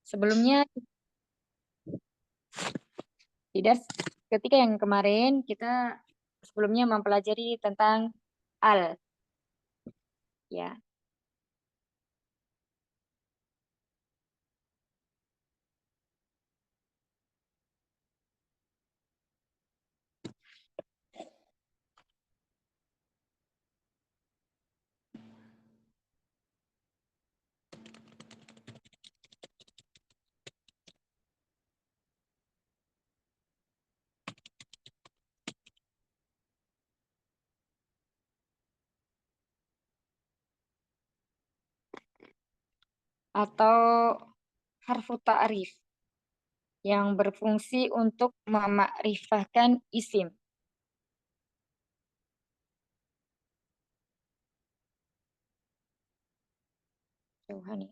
Sebelumnya, tidak ketika yang kemarin kita sebelumnya mempelajari tentang al, ya. Atau harfu ta'rif yang berfungsi untuk memakrifahkan isim. Jauhan ya.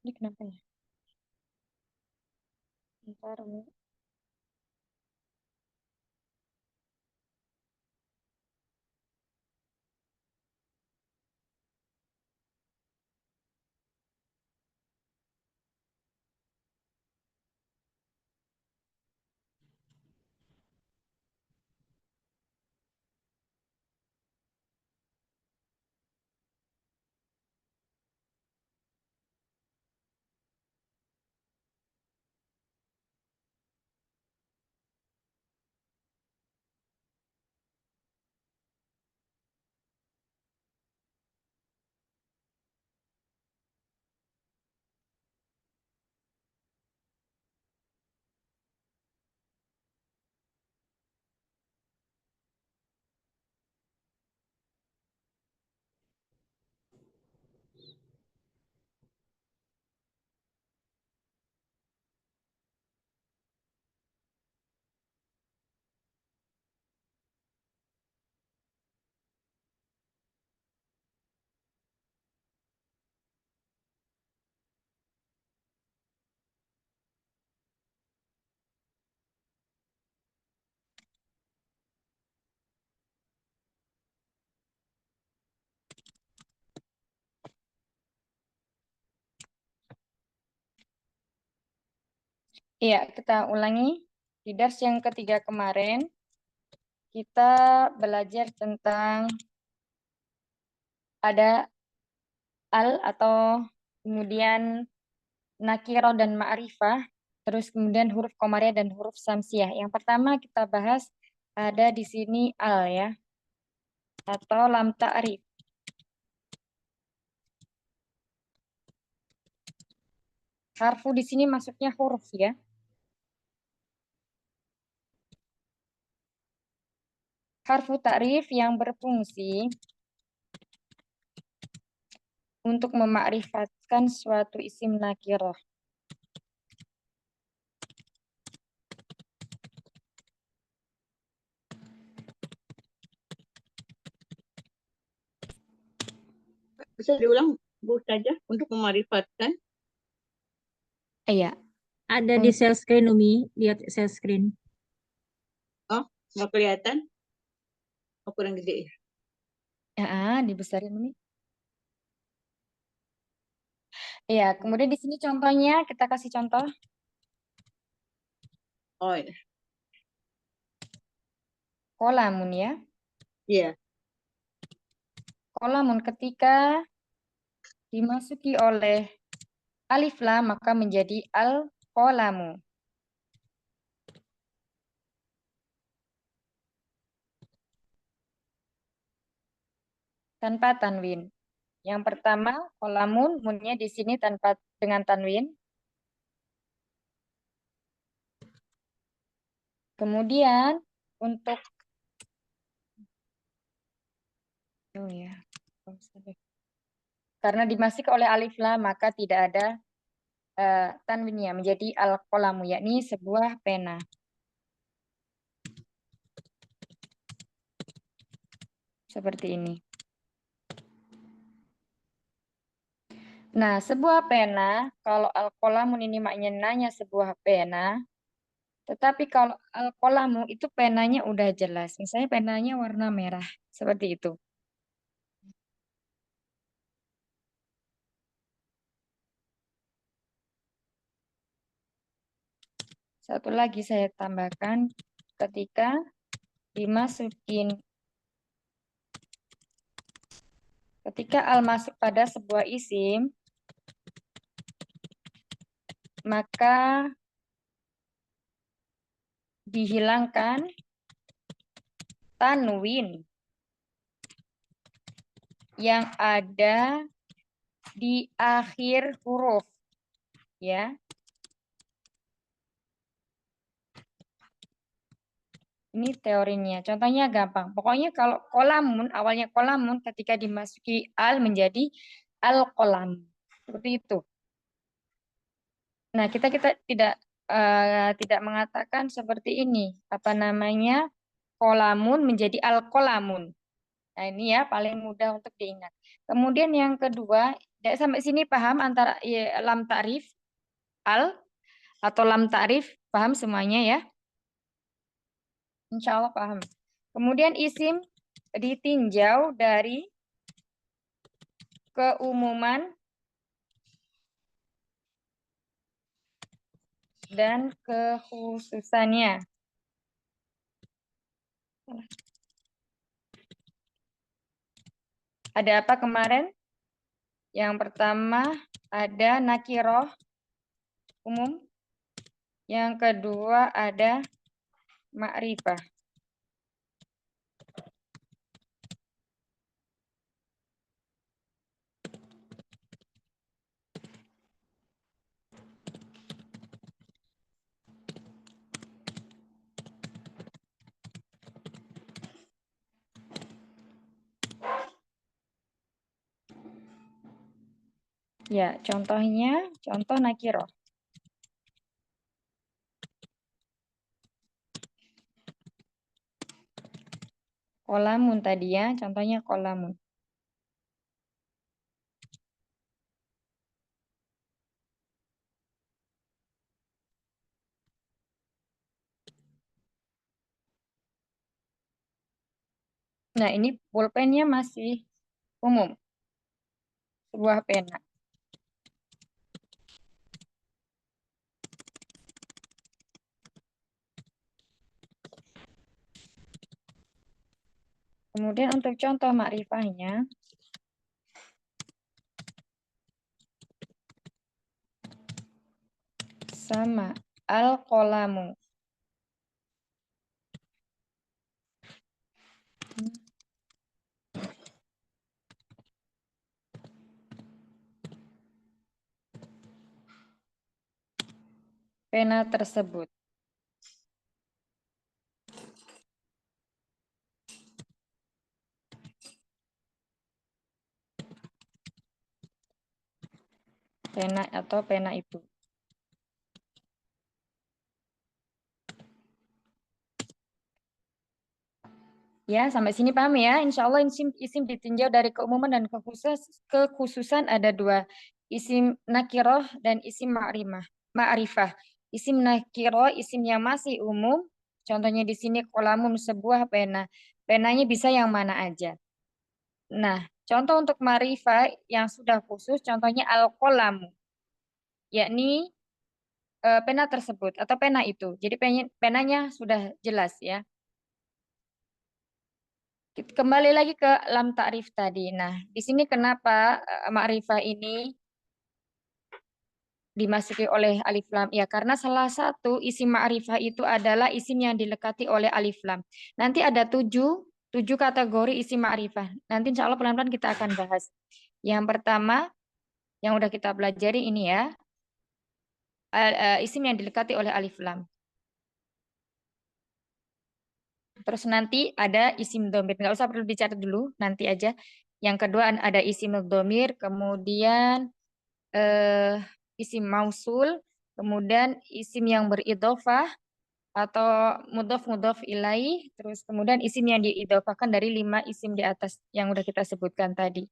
Ini kenapa ya? Bentar, Umi. Iya, kita ulangi. Di dars yang ketiga kemarin, kita belajar tentang ada al atau kemudian nakirah dan ma'rifah, terus kemudian huruf komariah dan huruf samsiah. Yang pertama kita bahas ada di sini al ya, atau lam ta'rif. Harfu di sini maksudnya huruf ya. Harfu ta'rif yang berfungsi untuk memakrifatkan suatu isim nakirah. Bisa diulang, Bu saja untuk memarifatkan. Iya. Ada di share screen, Umi. Lihat share screen. Oh, nggak kelihatan? Oh, kurang gede ya. Dibesarin ini. Iya, kemudian di sini contohnya kita kasih contoh. Oh ya. Kolamun ya. Iya. Kolamun ketika dimasuki oleh alif lam maka menjadi al kolamu. Tanpa tanwin. Yang pertama, qalamun, munnya di sini tanpa dengan tanwin. Kemudian untuk karena dimasuk oleh alif lam maka tidak ada tanwinnya menjadi al-qalamu, yakni sebuah pena. Seperti ini. Nah, sebuah pena, kalau al-qalamun ini maknanya sebuah pena, tetapi kalau al-qalamu itu penanya udah jelas. Misalnya penanya warna merah, seperti itu. Satu lagi saya tambahkan, ketika al masuk pada sebuah isim, maka dihilangkan tanwin yang ada di akhir huruf, ya. Ini teorinya. Contohnya gampang. Pokoknya kalau kolamun, awalnya kolamun, ketika dimasuki al menjadi al-kolam. Seperti itu. Nah, kita tidak mengatakan seperti ini. Apa namanya? Kolamun menjadi al-kolamun. Nah, ini ya paling mudah untuk diingat. Kemudian yang kedua, sampai sini paham antara ya, lam ta'rif, al, atau lam ta'rif, paham semuanya ya? Insya Allah paham. Kemudian isim ditinjau dari keumuman dan kekhususannya. Ada apa kemarin? Yang pertama ada nakiroh umum. Yang kedua ada ma'rifah. Ya, contohnya, contoh nakiroh. Kolamun tadi ya, contohnya kolamun. Nah, ini pulpennya masih umum. Sebuah pena. Kemudian untuk contoh makrifahnya, sama al-qolamu. Pena tersebut. Pena atau pena itu. Ya, sampai sini paham ya. Insya Allah isim ditinjau dari keumuman dan kekhususan ada dua. Isim nakiroh dan isim ma'rifah. Isim nakiroh, isim yang masih umum. Contohnya di sini kolamun sebuah pena. Penanya bisa yang mana aja. Nah, contoh untuk ma'rifah yang sudah khusus, contohnya al-qolamu. Yakni pena tersebut atau pena itu. Jadi penanya sudah jelas ya. Kembali lagi ke lam ta'rif tadi. Nah, di sini kenapa ma'rifah ini dimasuki oleh alif lam? Ya, karena salah satu isim ma'rifah itu adalah isim yang dilekati oleh alif lam. Nanti ada tujuh kategori isim ma'rifah. Nanti insya Allah pelan-pelan kita akan bahas. Yang pertama, yang udah kita pelajari ini ya, isim yang dilekati oleh alif lam. Terus nanti ada isim domir. Nggak usah perlu dicatat dulu, nanti aja. Yang kedua ada isim domir, kemudian isim mausul, kemudian isim yang beridofah atau mudhof ilaih, terus kemudian isim yang diidofahkan dari 5 isim di atas yang udah kita sebutkan tadi.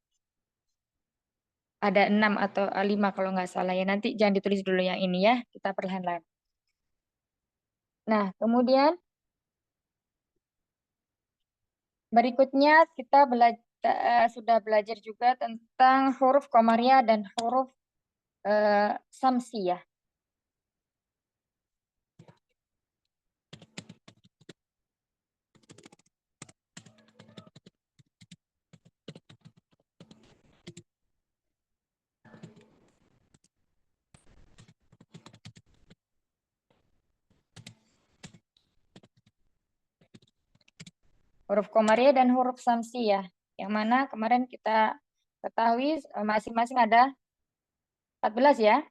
Ada 6 atau 5 kalau nggak salah ya. Nanti jangan ditulis dulu yang ini ya, kita perlahan-lahan. Nah, kemudian berikutnya kita sudah belajar juga tentang huruf komariah dan huruf samsiyah. Huruf komariah dan huruf samsiyah. Yang mana kemarin kita ketahui masing-masing ada 14 ya.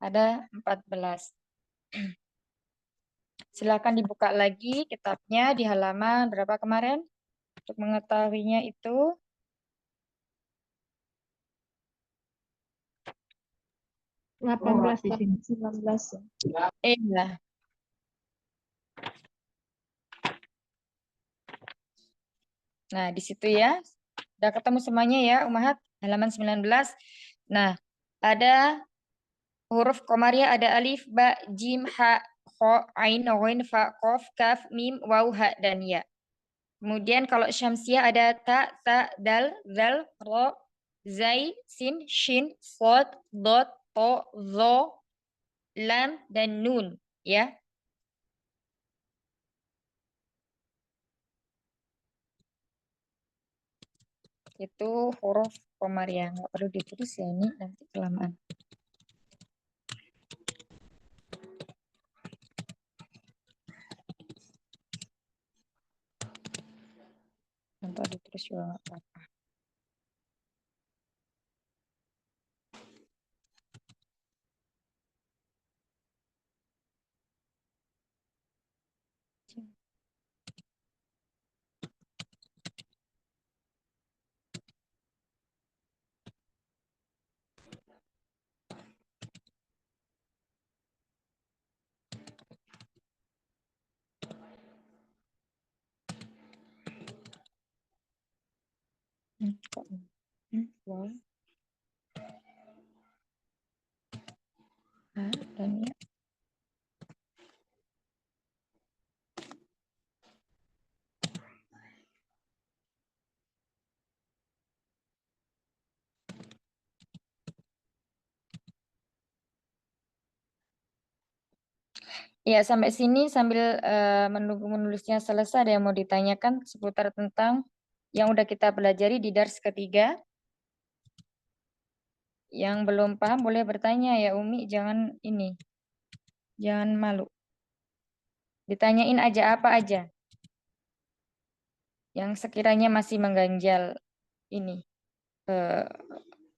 Ada 14. Silakan dibuka lagi kitabnya di halaman berapa kemarin? Untuk mengetahuinya itu 18 di sini. 19 ya. ya. Nah, di situ ya. Udah ketemu semuanya ya, Umahat, halaman 19. Nah, ada huruf komariah, ada alif, ba, jim, ha, kho, ain, ghain, fa, qaf, kaf, mim, waw, ha, dan ya. Kemudian kalau syamsiah ada ta, dal, zal, ro, zai, sin, shin, sod, dot, to, zo, lam, dan nun. Ya. Itu huruf komariah. Nggak perlu ditulis ya, ini nanti kelamaan. Untuk ditulis juga nggak apa-apa. Wow. Dan ya. Ya, sampai sini sambil menunggu menulisnya selesai, ada yang mau ditanyakan seputar tentang yang udah kita pelajari di dars ketiga. Yang belum paham boleh bertanya ya Umi, jangan ini. Jangan malu. Ditanyain aja apa aja yang sekiranya masih mengganjal ini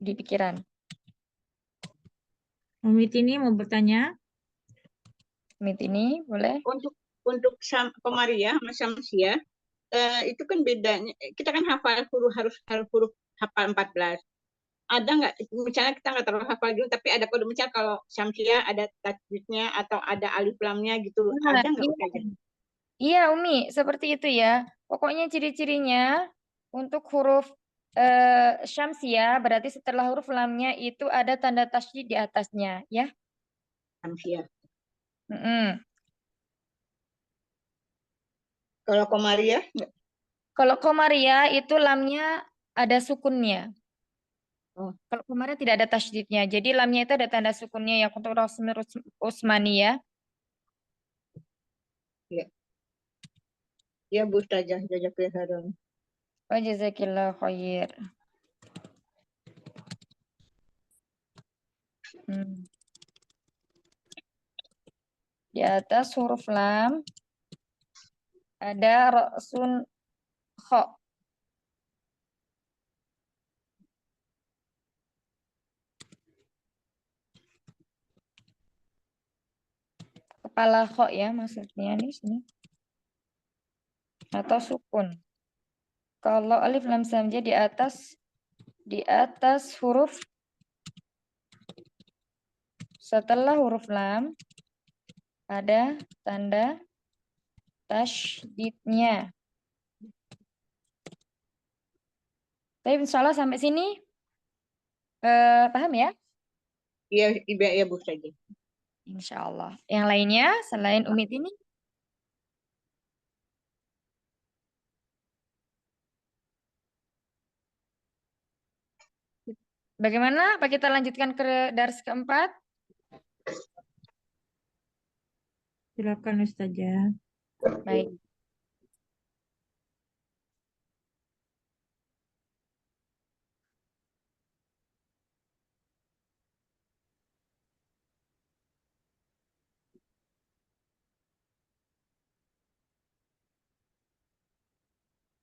di pikiran. Umi ini mau bertanya. Mit ini boleh? Untuk komariah sama syamsiah itu kan bedanya, kita kan hafal harus huruf hafal 14. Ada nggak, misalnya kita nggak terlalu hafal gitu, tapi ada kode misalnya kalau syamsiah ada tajwidnya atau ada alif lamnya gitu, Nah, ada nggak? iya Umi, seperti itu ya. Pokoknya ciri-cirinya untuk huruf syamsiah berarti setelah huruf lamnya itu ada tanda tasydid di atasnya ya. Syamsiah. Mm-mm. Kalau komariah nggak? Kalau komariah itu lamnya ada sukunnya. Oh, Kalau komariah tidak ada tasydidnya. Jadi lamnya itu ada tanda sukunnya yang untuk Rasmi Usmani ya. iya. Ya Bu Ustazah, jazakallahu. Wa jazakillah khair. Hmm. Di atas huruf lam ada ra'sun kha. kepala kho ya maksudnya di sini. Atau sukun. Kalau alif lam samjah di atas huruf setelah huruf lam ada tanda tasydidnya. Tapi insya Allah sampai sini paham ya? Iya, iya Bu saja. Insya Allah. Yang lainnya selain umit ini? Bagaimana? Apa kita lanjutkan ke dars keempat? Silakan Ustazah. Baik.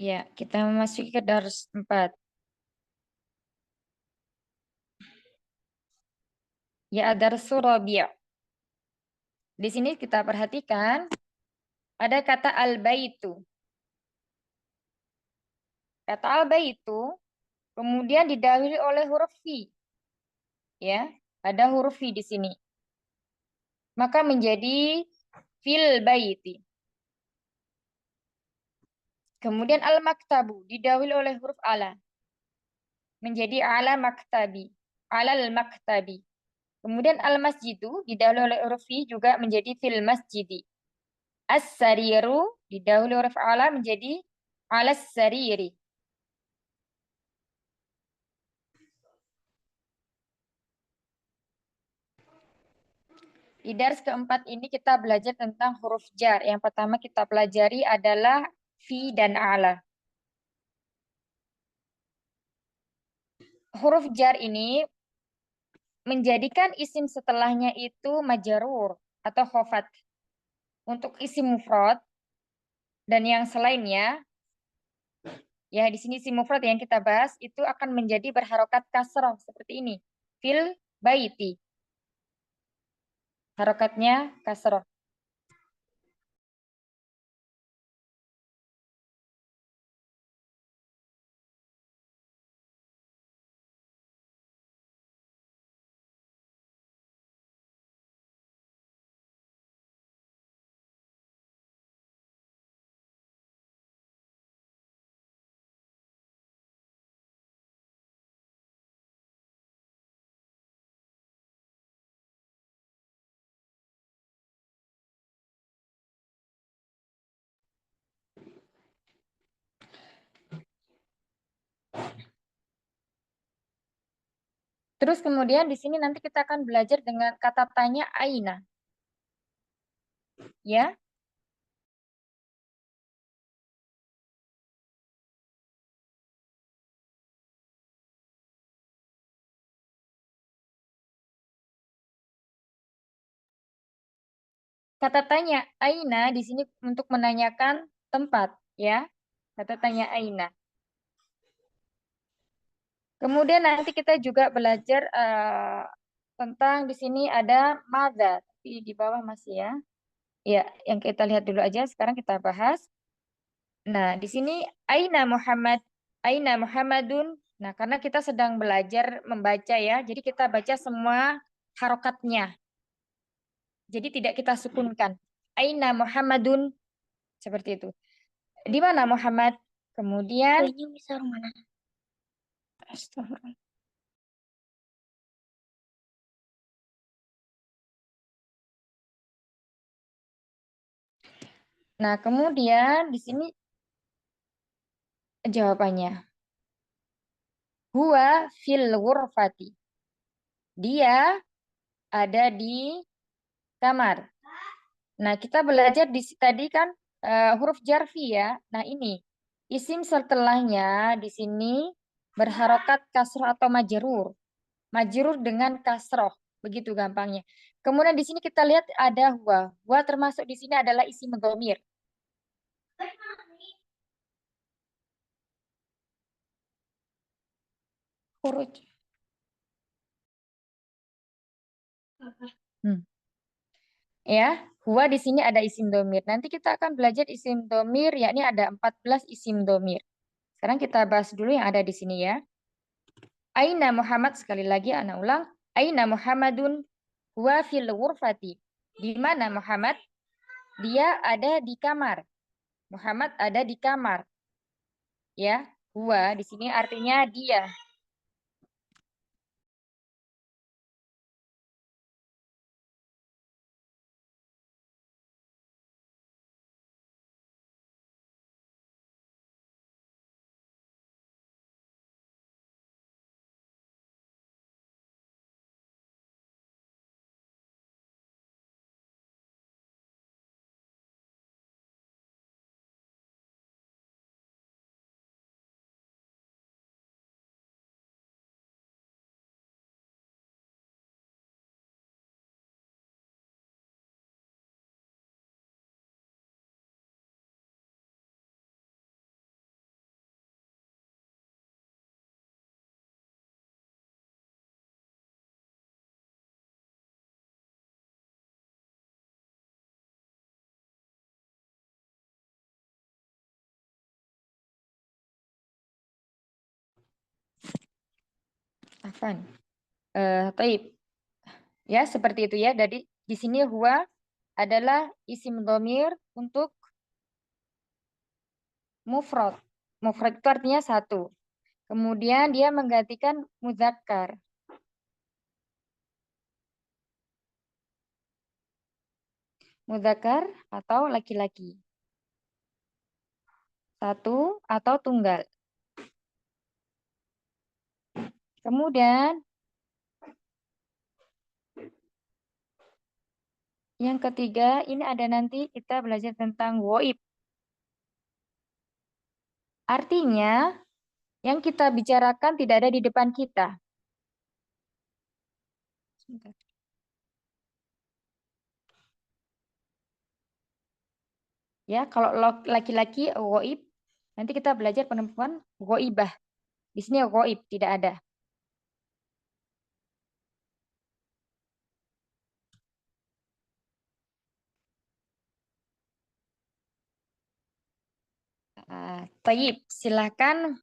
Ya, kita memasuki ke dars 4. Ya, darsu rabi'. Di sini kita perhatikan ada kata al-baitu. Kata al-baitu kemudian didahului oleh huruf fi. Ya, ada huruf fi di sini. Maka menjadi fil baiti. Kemudian al-maktabu didahului oleh huruf ala. Menjadi ala maktabi. Alal maktabi. Kemudian al-masjidu didahului oleh huruf fi juga menjadi fil masjidi. As-sariru didahului huruf ala menjadi alas sariri. Di dars keempat ini kita belajar tentang huruf jar. Yang pertama kita pelajari adalah fi dan ala. Huruf jar ini menjadikan isim setelahnya itu majarur atau khofat. Untuk isim mufrad dan yang selainnya, ya di sini isim mufrad yang kita bahas itu akan menjadi berharokat kasroh seperti ini. Fil baiti. Harokatnya kasroh. Terus kemudian di sini nanti kita akan belajar dengan kata tanya aina. Ya. Kata tanya aina di sini untuk menanyakan tempat, ya. Kata tanya aina. Kemudian nanti kita juga belajar tentang di sini ada mada, tapi di bawah masih ya. Ya, yang kita lihat dulu aja. Sekarang kita bahas. Nah, di sini Aina Muhammadun. Nah, karena kita sedang belajar membaca ya, jadi kita baca semua harokatnya. Jadi tidak kita sukunkan. Aina Muhammadun seperti itu. Di mana Muhammad? Kemudian Astagfirullah. Nah, kemudian di sini jawabannya. Huwa fil ghurfati. Dia ada di kamar. Nah, kita belajar tadi kan huruf jarfi ya. Nah, ini isim setelahnya di sini berharokat kasroh atau majrur. Majrur dengan kasroh. Begitu gampangnya. Kemudian di sini kita lihat ada huwa. Huwa termasuk di sini adalah isim dhamir. Huruf. Ya. Huwa di sini ada isim domir. Nanti kita akan belajar isim domir, yakni ada 14 isim domir. Sekarang kita bahas dulu yang ada di sini ya. Aina Muhammad, sekali lagi anak ulang. Aina Muhammadun huwa fil ghurfati. Di mana Muhammad? Dia ada di kamar. Muhammad ada di kamar. Ya, huwa di sini artinya dia. Afan. Taib. Ya, seperti itu ya. Jadi di sini huwa adalah isim domir untuk mufrad. Mufrad itu artinya satu. Kemudian dia menggantikan mudzakkar. Mudzakkar atau laki-laki. Satu atau tunggal. Kemudian yang ketiga, ini ada nanti kita belajar tentang ghaib. Artinya, yang kita bicarakan tidak ada di depan kita. Sebentar. Ya, kalau laki-laki ghaib, nanti kita belajar perempuan ghaibah. Di sini ghaib tidak ada. Taib, silakan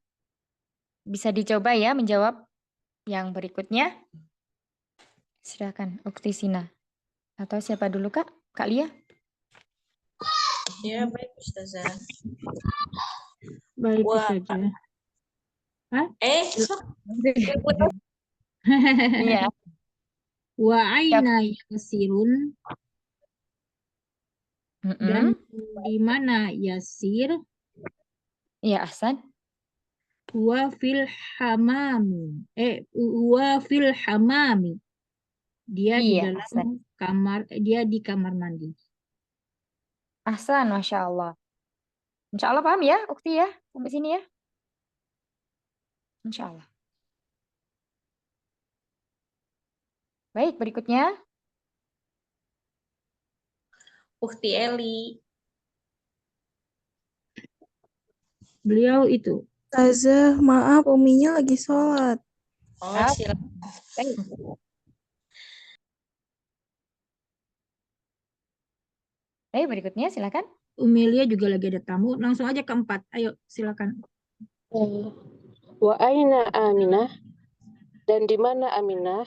bisa dicoba ya menjawab yang berikutnya. Silakan, Ukti Sina. Atau siapa dulu, Kak? Kak Lia? Ya, baik Ustazah. Baik Wah. Ustazah. Hah? Iya. Wa aina yasirun, dan di mana yasir? Iya, Ahsan. Huwa fil hamami. Huwa fil hamami. Dia di Iya, dalam Ahsan. kamar, dia di kamar mandi. Ahsan, Masya Allah. Insya Allah paham ya, Ukti ya? Sampai sini ya? Insya Allah. Baik, berikutnya. Ukti Eli. Beliau itu. Ustazah, maaf Uminya lagi sholat. Oh, Ah, silakan. baik. Baik, berikutnya silakan. Umilia juga lagi ada tamu. Langsung aja keempat. Ayo, silakan. Wa aina Aminah, dan di mana Aminah?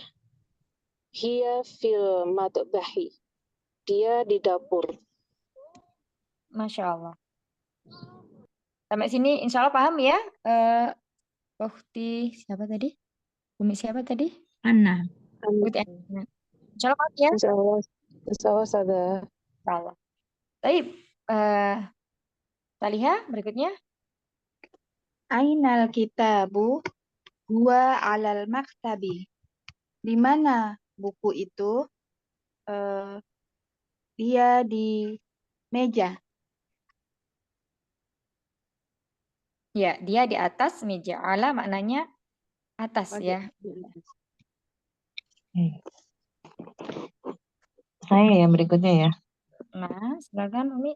Hiya fil matbahi. Dia di dapur. Masya Allah. Sampai sini insya Allah paham ya. Ukti siapa tadi? Umi siapa tadi? Anna. Ukti Ana. Insya Allah paham ya. Insya Allah sada. Insya Allah. Baik. Taliha berikutnya. Ainal kitabu huwa alal maktabi. Di mana buku itu? Dia di meja. Ya, dia di atas meja. Ala maknanya atas ya. Saya yang berikutnya ya. Nah, silakan Umi.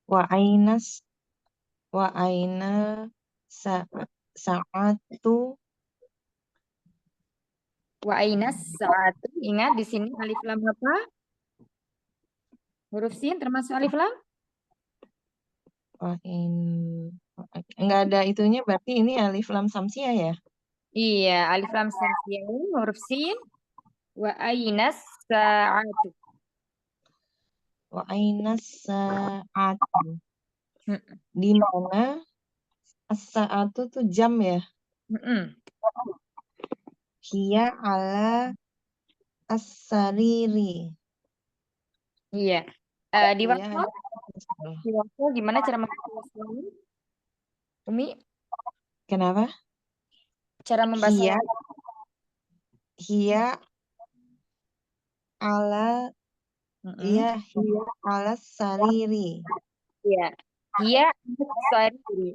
Wa aina sa'atu. Wa ainas saat. Ingat di sini alif lam apa? Huruf sin termasuk alif lam? Oh, enggak ada itunya, berarti ini alif lam samsiah ya? Iya, alif lam samsiah ini huruf sin. Wa ainas sa'atu. Wa ainas sa'atu. Mm-mm. Di mana as-sa'atu tuh jam ya? Mm-mm. Hiya ala as-sariri. Iya. Di Hiya wasal, ala di wasal gimana cara membaca wasal ini? Umi, Kenapa? cara membaca Hiya wasal. hiya ala Mm-mm. hiya ala sariri. Iya. Dia sehari.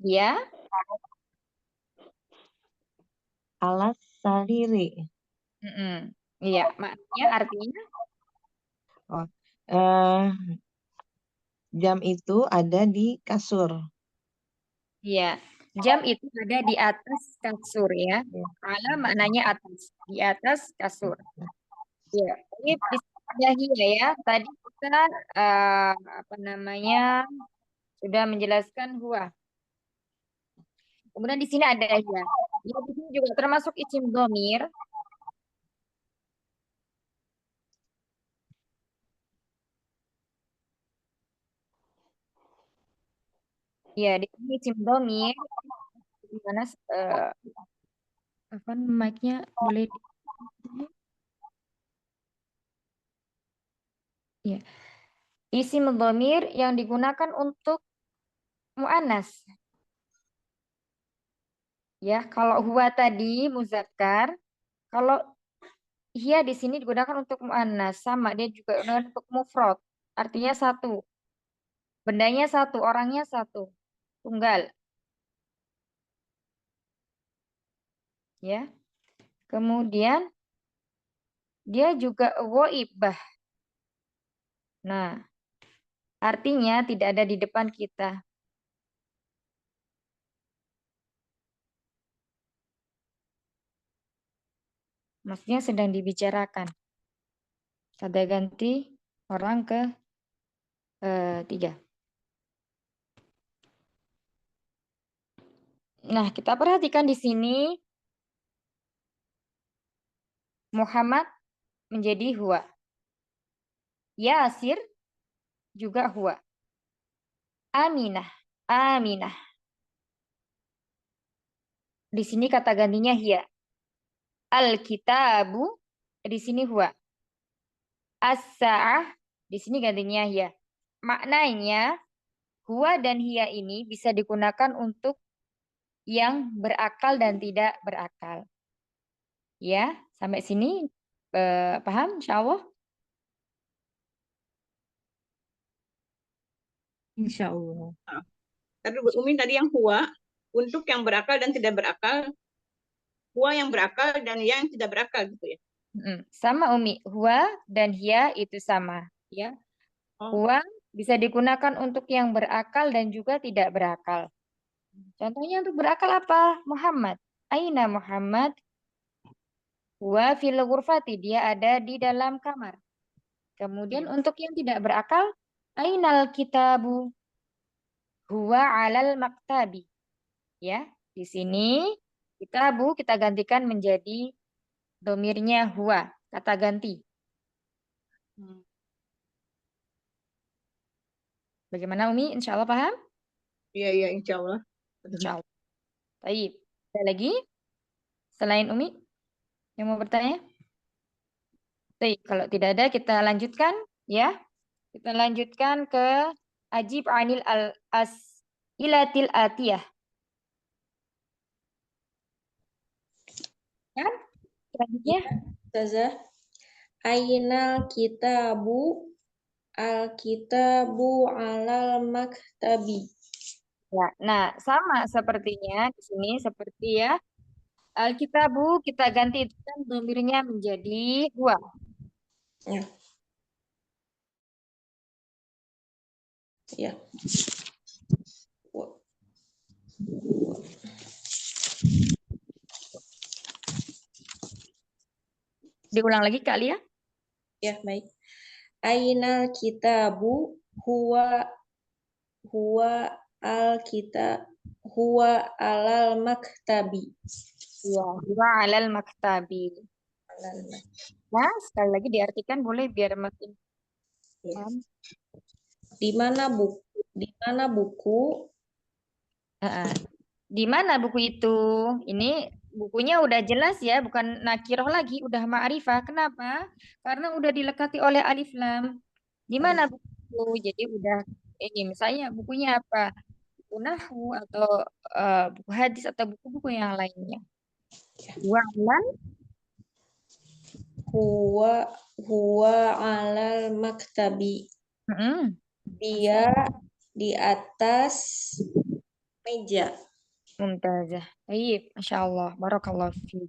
Dia Ala sariri. mm-mm. Iya, maknanya artinya Oh, eh, jam itu ada di kasur. iya. Jam itu ada di atas kasur ya. Ya. Ala maknanya atas, di atas kasur. Ya, ini ada hiya ya. Tadi kita apa namanya sudah menjelaskan huwa. Kemudian di sini ada hiya. Ya, di sini juga termasuk isim dhamir. Ya, di sini isim dhamir. Di mana apa mic-nya boleh ya. Isim dhamir yang digunakan untuk mu'annas. Ya, kalau huwa tadi muzakkar, kalau hiya di sini digunakan untuk mu'annas, sama dia juga digunakan untuk mufrad. Artinya satu. Bendanya satu, orangnya satu. Tunggal. Ya. Kemudian dia juga ghaibah. Nah, artinya tidak ada di depan kita. Maksudnya sedang dibicarakan. Kita ganti orang ke tiga. Nah, kita perhatikan di sini Muhammad menjadi huwa. Yasir juga huwa. Aminah, Aminah. Di sini kata gantinya hiya. Al-kitabu di sini huwa. As-sa'ah di sini gantinya hiya. Maknanya huwa dan hiya ini bisa digunakan untuk yang berakal dan tidak berakal. Ya, sampai sini paham insyaallah? Insya Allah. Tapi Bu Umi tadi yang huwa untuk yang berakal dan tidak berakal, huwa yang berakal dan yang tidak berakal gitu ya. Sama Umi, huwa dan hiya itu sama, ya. Oh, Huwa bisa digunakan untuk yang berakal dan juga tidak berakal. Contohnya untuk berakal apa? Muhammad. Aina Muhammad? Huwa fil ghurfati, dia ada di dalam kamar. Kemudian untuk yang tidak berakal, ainal kitabu? Huwa alal maktabi. Ya, di sini kitabu kita gantikan menjadi domirnya huwa, kata ganti. Bagaimana Umi? Insya Allah paham? iya iya insya Allah. Insya Allah. Baik. Ada lagi? Selain Umi yang mau bertanya? Baik, kalau tidak ada kita lanjutkan ya. Kita lanjutkan ke ajib anil ilatil atiyah. Kan? Selanjutnya. Ustazah. Ainal kitabu al-kitabu alal maktabi. Ya, nah sama sepertinya di sini seperti ya Alkitabu kita ganti kan domirnya menjadi huwa. Ya. Ya. Diulang lagi Kak Lia. Ya, baik. Ainal kitabu huwa huwa alal maktabi. Ya, huwa alal maktabi. Nah, sekali lagi diartikan boleh biar makin Ya. paham. Di mana buku? Di mana buku itu? Ini bukunya udah jelas ya, bukan nakiroh lagi, udah ma'rifah. Kenapa? Karena udah dilekati oleh alif lam. Di mana buku itu? Jadi udah ini misalnya bukunya apa? Buku nahwu atau buku hadis atau buku-buku yang lainnya. Wa alam Huwa alal maktabi. Dia di atas meja. Mumtazah. Baik, Masya Allah. Barakallahu fiik.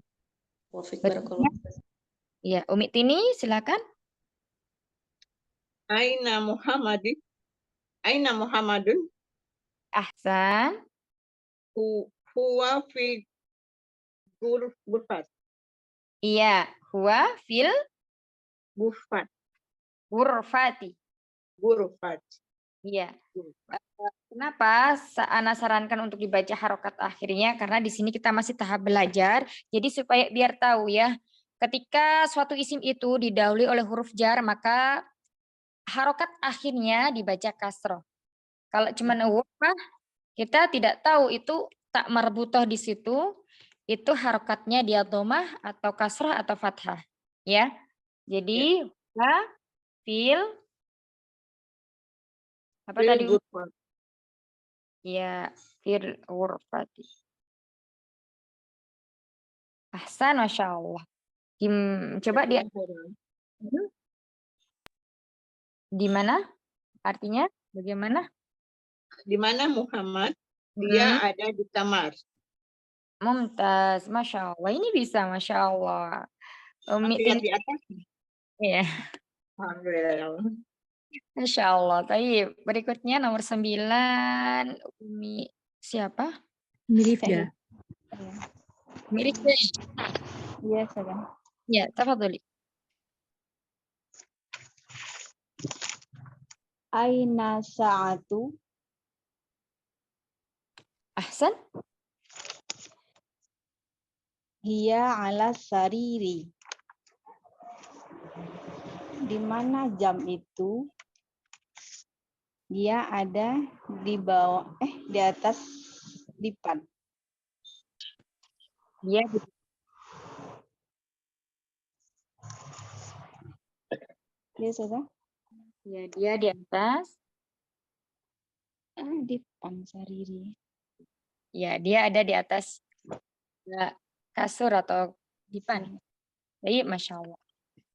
Wafik Berikutnya, barakallah. ya, Umi Tini, silakan. Aina Muhammadin. Aina Muhammadun. Ahsan. Huwa fi ghurfat. Iya, huwa fil Ghurfat. ghurfati. Ghurfat. Iya. Kenapa Ana sarankan untuk dibaca harokat akhirnya? Karena di sini kita masih tahap belajar. Jadi supaya biar tahu ya, ketika suatu isim itu didahului oleh huruf jar, maka harokat akhirnya dibaca kasroh. Kalau cuma wafah, kita tidak tahu itu tak marbutoh di situ, itu harokatnya dia domah atau kasroh atau fathah. Ya, jadi fil apa tadi? Ghurfat. Ya, fil ghurfati. Ahsan, Masya Allah. Coba dia di mana? Artinya bagaimana? Di mana Muhammad? Dia ada di kamar. Mumtaz, Masya Allah. Ini bisa, Masya Allah. Umi Lihat Tini, di atas. ya, Alhamdulillah. Masya Allah. Baik, berikutnya nomor 9. Umi siapa? Mirip ya. Mirip deh. Iya, saya. Ya, tafadholi. Aina sa'atu? Ahsan. Hiya ala sariri. Di mana jam itu? Dia ada di bawah, di atas dipan. Dia Ya, sudah. ya, dia di atas. Dipan sariri. Ya, dia ada di atas kasur atau dipan. Baik, Masya Allah.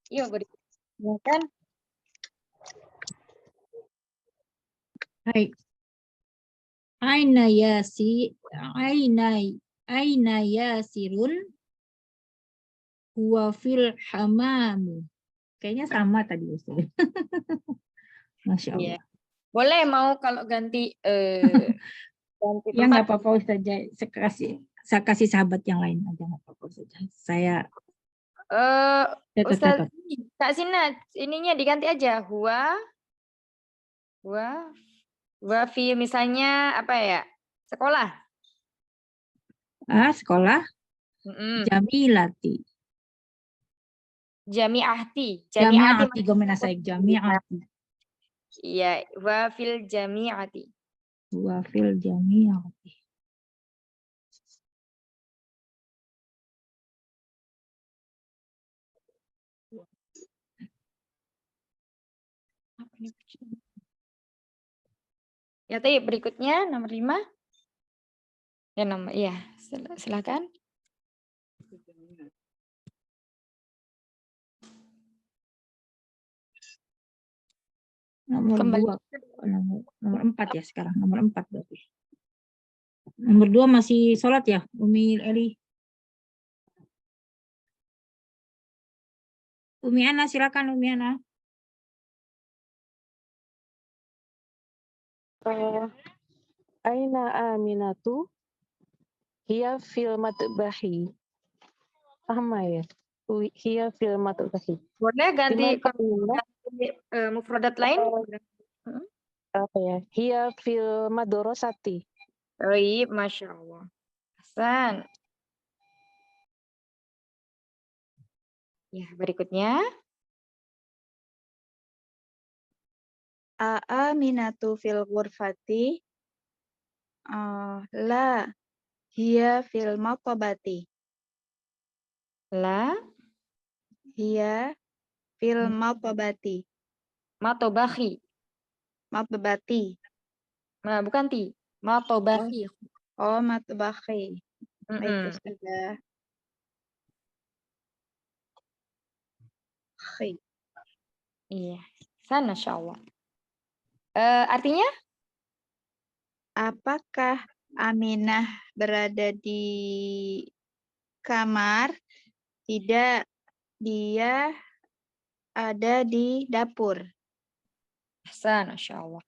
Yuk, berikutnya. Hai. Aina yasirun huwa fil hamamu. Kayaknya sama tadi Ustaz. Masya Allah. Ya. Boleh mau kalau ganti ganti Ya tempat. nggak apa-apa Ustaz. Saya kasih sahabat yang lain aja nggak apa-apa Ustaz. Saya Ustaz Kak Sina, ininya diganti aja. Huwa fi misalnya apa ya? Sekolah. Sekolah. Jamilati. Jami'ati. Jami'ati gomenasai jami'ati. Iya, wa fil jami'ati. Wa fil jami'ati. Ya, tadi berikutnya nomor 5. Ya, silakan. Nomor Kembali. 2. Nomor 4 ya sekarang. Nomor 4 berarti. Nomor 2 masih sholat ya, Umi Eli? Umi Ana, silakan Umi Ana. Aina Aminatu hiya fil matbahi. Sama ya. hiya fil matbahi. Boleh Di ganti mana Aminah? mufradat lain? Apa ya? Hiya fil madrasati. Baik, Masya Allah. Hasan. Ya, berikutnya. Aminatu fil ghurfati. La hiya fil matabati. La Hiya fil matabati. matobakhi. Matabati. Nah, bukan ti. Matobakhi. Oh, matbahi. Baik, Mm-mm. Ustazah. Khi. Iya. Hasan, Masya Allah. Artinya? Apakah Aminah berada di kamar? Tidak, dia ada di dapur. Hasan, Masya Allah.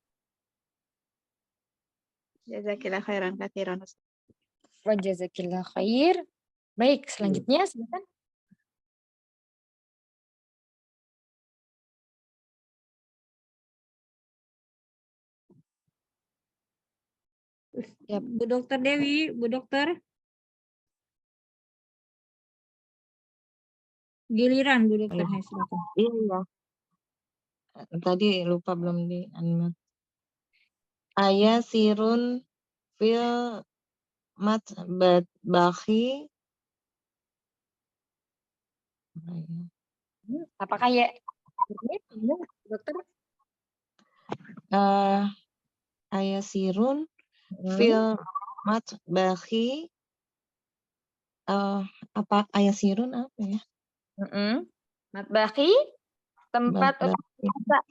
Jazakillah khairan katsiran. Wa jazakillah khair. Baik, selanjutnya silakan. Ya, Bu Dokter Dewi, Bu Dokter. Giliran Bu Dokter, Iya. silakan. Iya. Tadi lupa belum di unmute. Ayasirun fil matbahi. Apakah ya? Dokter? Ayasirun fil matbahi. Apa ayasirun apa ya? Matbakhi, tempat Matbahi. masak.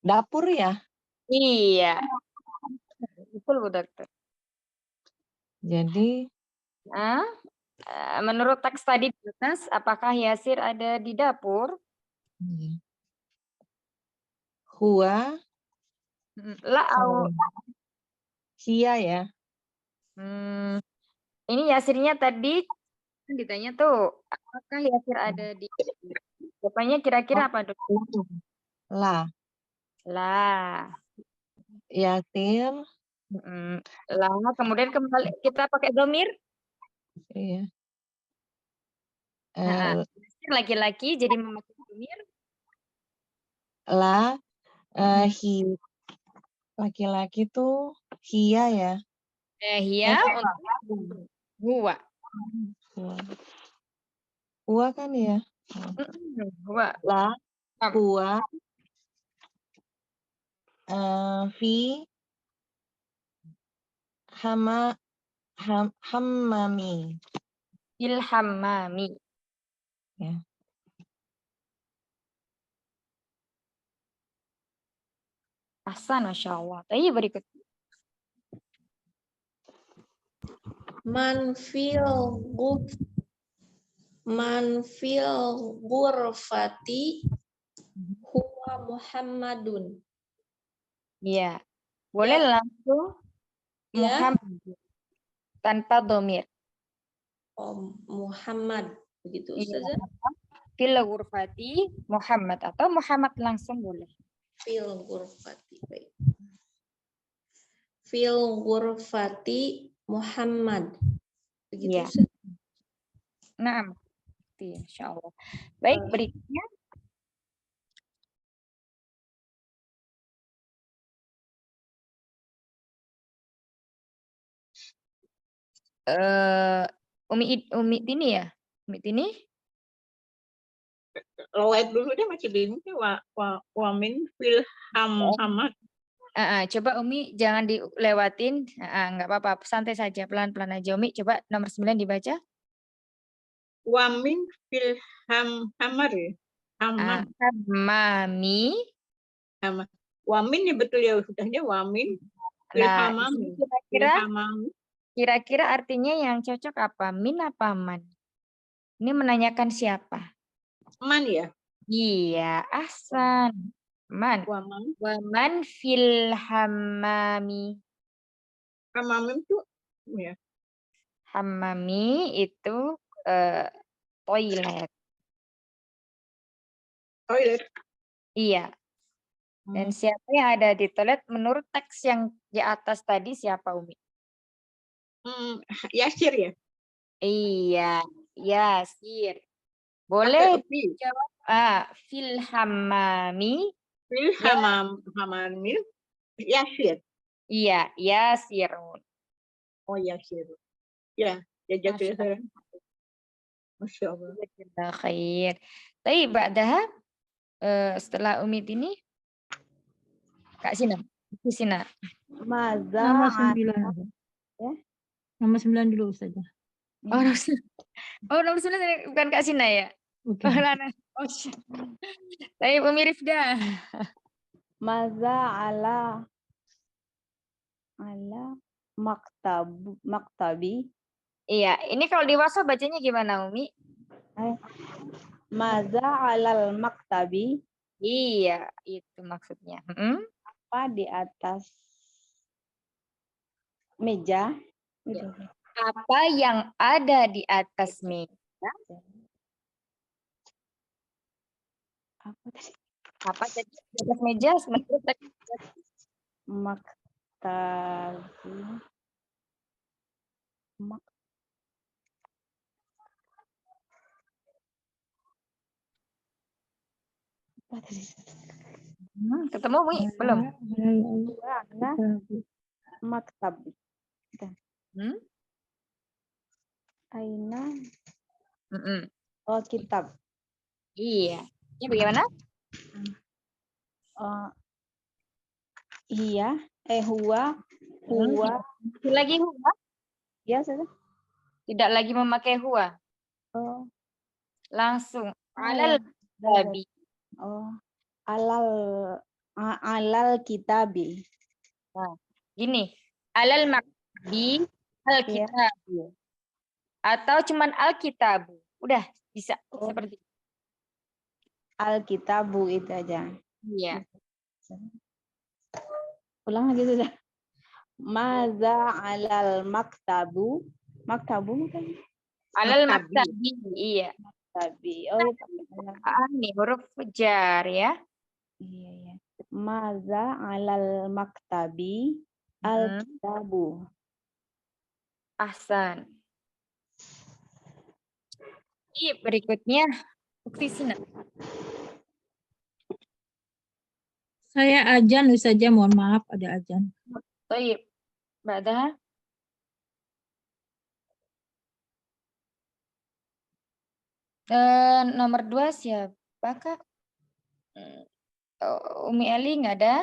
Dapur ya? Iya. Betul, Bu Dokter. Jadi menurut teks tadi di atas, apakah Yasir ada di dapur? Huwa La au. Sia ya. Ini Yasirnya tadi ditanya tuh, apakah Yasir ada di jawabannya kira-kira apa, Dok? La. Lah. Yasir. Lah, kemudian kembali kita pakai domir. Iya. Laki-laki jadi memakai domir. La. Laki-laki tuh hia ya. Hia untuk huwa. Huwa kan ya. Huwa. La. Huwa. Fi. Hammami. Ilhammami. Ya. Ahsan, Masya Allah. Tapi berikut. Man fil ghurfati huwa Muhammadun. Iya. Boleh langsung Muhammad tanpa domir. Muhammad. Begitu, Ustazah? Fil ghurfati Muhammad atau Muhammad langsung boleh. Fil ghurfati. Baik. Fil ghurfati Muhammad. Begitu, Ya. Ustazah? Nah, insya Allah. Baik, berikutnya. Umi Tini ya? Umi Tini? Lowet dulu deh, masih bingung sih. Wamin fil hamad. Coba Umi jangan dilewatin. Nggak apa-apa, santai saja, pelan-pelan aja. Umi coba nomor 9 dibaca. Wamin fil hamar ya. Hammami. Wamin ya betul ya, sudahnya wamin fil hamami. Kira-kira artinya yang cocok apa? Min apa man? Ini menanyakan siapa? Man ya? Iya, ahsan. Man. Waman fil hammami. Hammami itu ya. Hammami itu toilet. Toilet. Iya. Dan Hmm. siapa yang ada di toilet menurut teks yang di atas tadi siapa, Umi? Yasir ya. Iya, Yasir. Pakai Boleh fil. jawab fil hammami. Fil hamamil. Yasir. Iya, Yasirun. Oh Yasir. Ya, jazakallah khairan. Masya Allah. Jazakallah khair. Tapi ba'daha setelah Umi ini Kak Sina. Kak Sina. Maza Nomor ala 9 ada. ya. Nomor 9 dulu saja. Oh, nomor 9 bukan Kak Sina ya? Oke. Oh, Lana. Oh, tapi Umi Rifda. Maza ala maktabi. Iya, ini kalau di WhatsApp bacanya gimana, Umi? Maza alal maktabi. Iya, itu maksudnya. Apa di atas meja? Gitu. Apa yang ada di atas meja? Apa tadi? Apa tadi di atas meja? Menurut teks Maktabi. Apa tadi? ketemu, Umi? Belum? Ada maktab. Aina. Oh, kitab. Iya. Ini bagaimana? Iya. Huwa. Lagi huwa? Ya, sudah. Tidak lagi memakai huwa. Oh. Langsung. Alal kitabi. Oh. Alal kitabi. Nah, gini. Alal maktabi al-kitabu. Atau cuman al-kitabu. Udah, bisa. Seperti itu. Al-kitabu itu aja. Iya. Ulang lagi sudah. Maza alal maktabu. Maktabu kan? Alal maktabi. Iya. Maktabi. Oh, iya. Ini huruf jar ya. Iya, iya. Maza alal maktabi al-kitabu. Ahsan. Ini berikutnya bukti Sina. Saya ajan saja, mohon maaf ada ajan. Baik. Ba'dah. Nomor 2 siapa, Kak? Umi Eli nggak ada?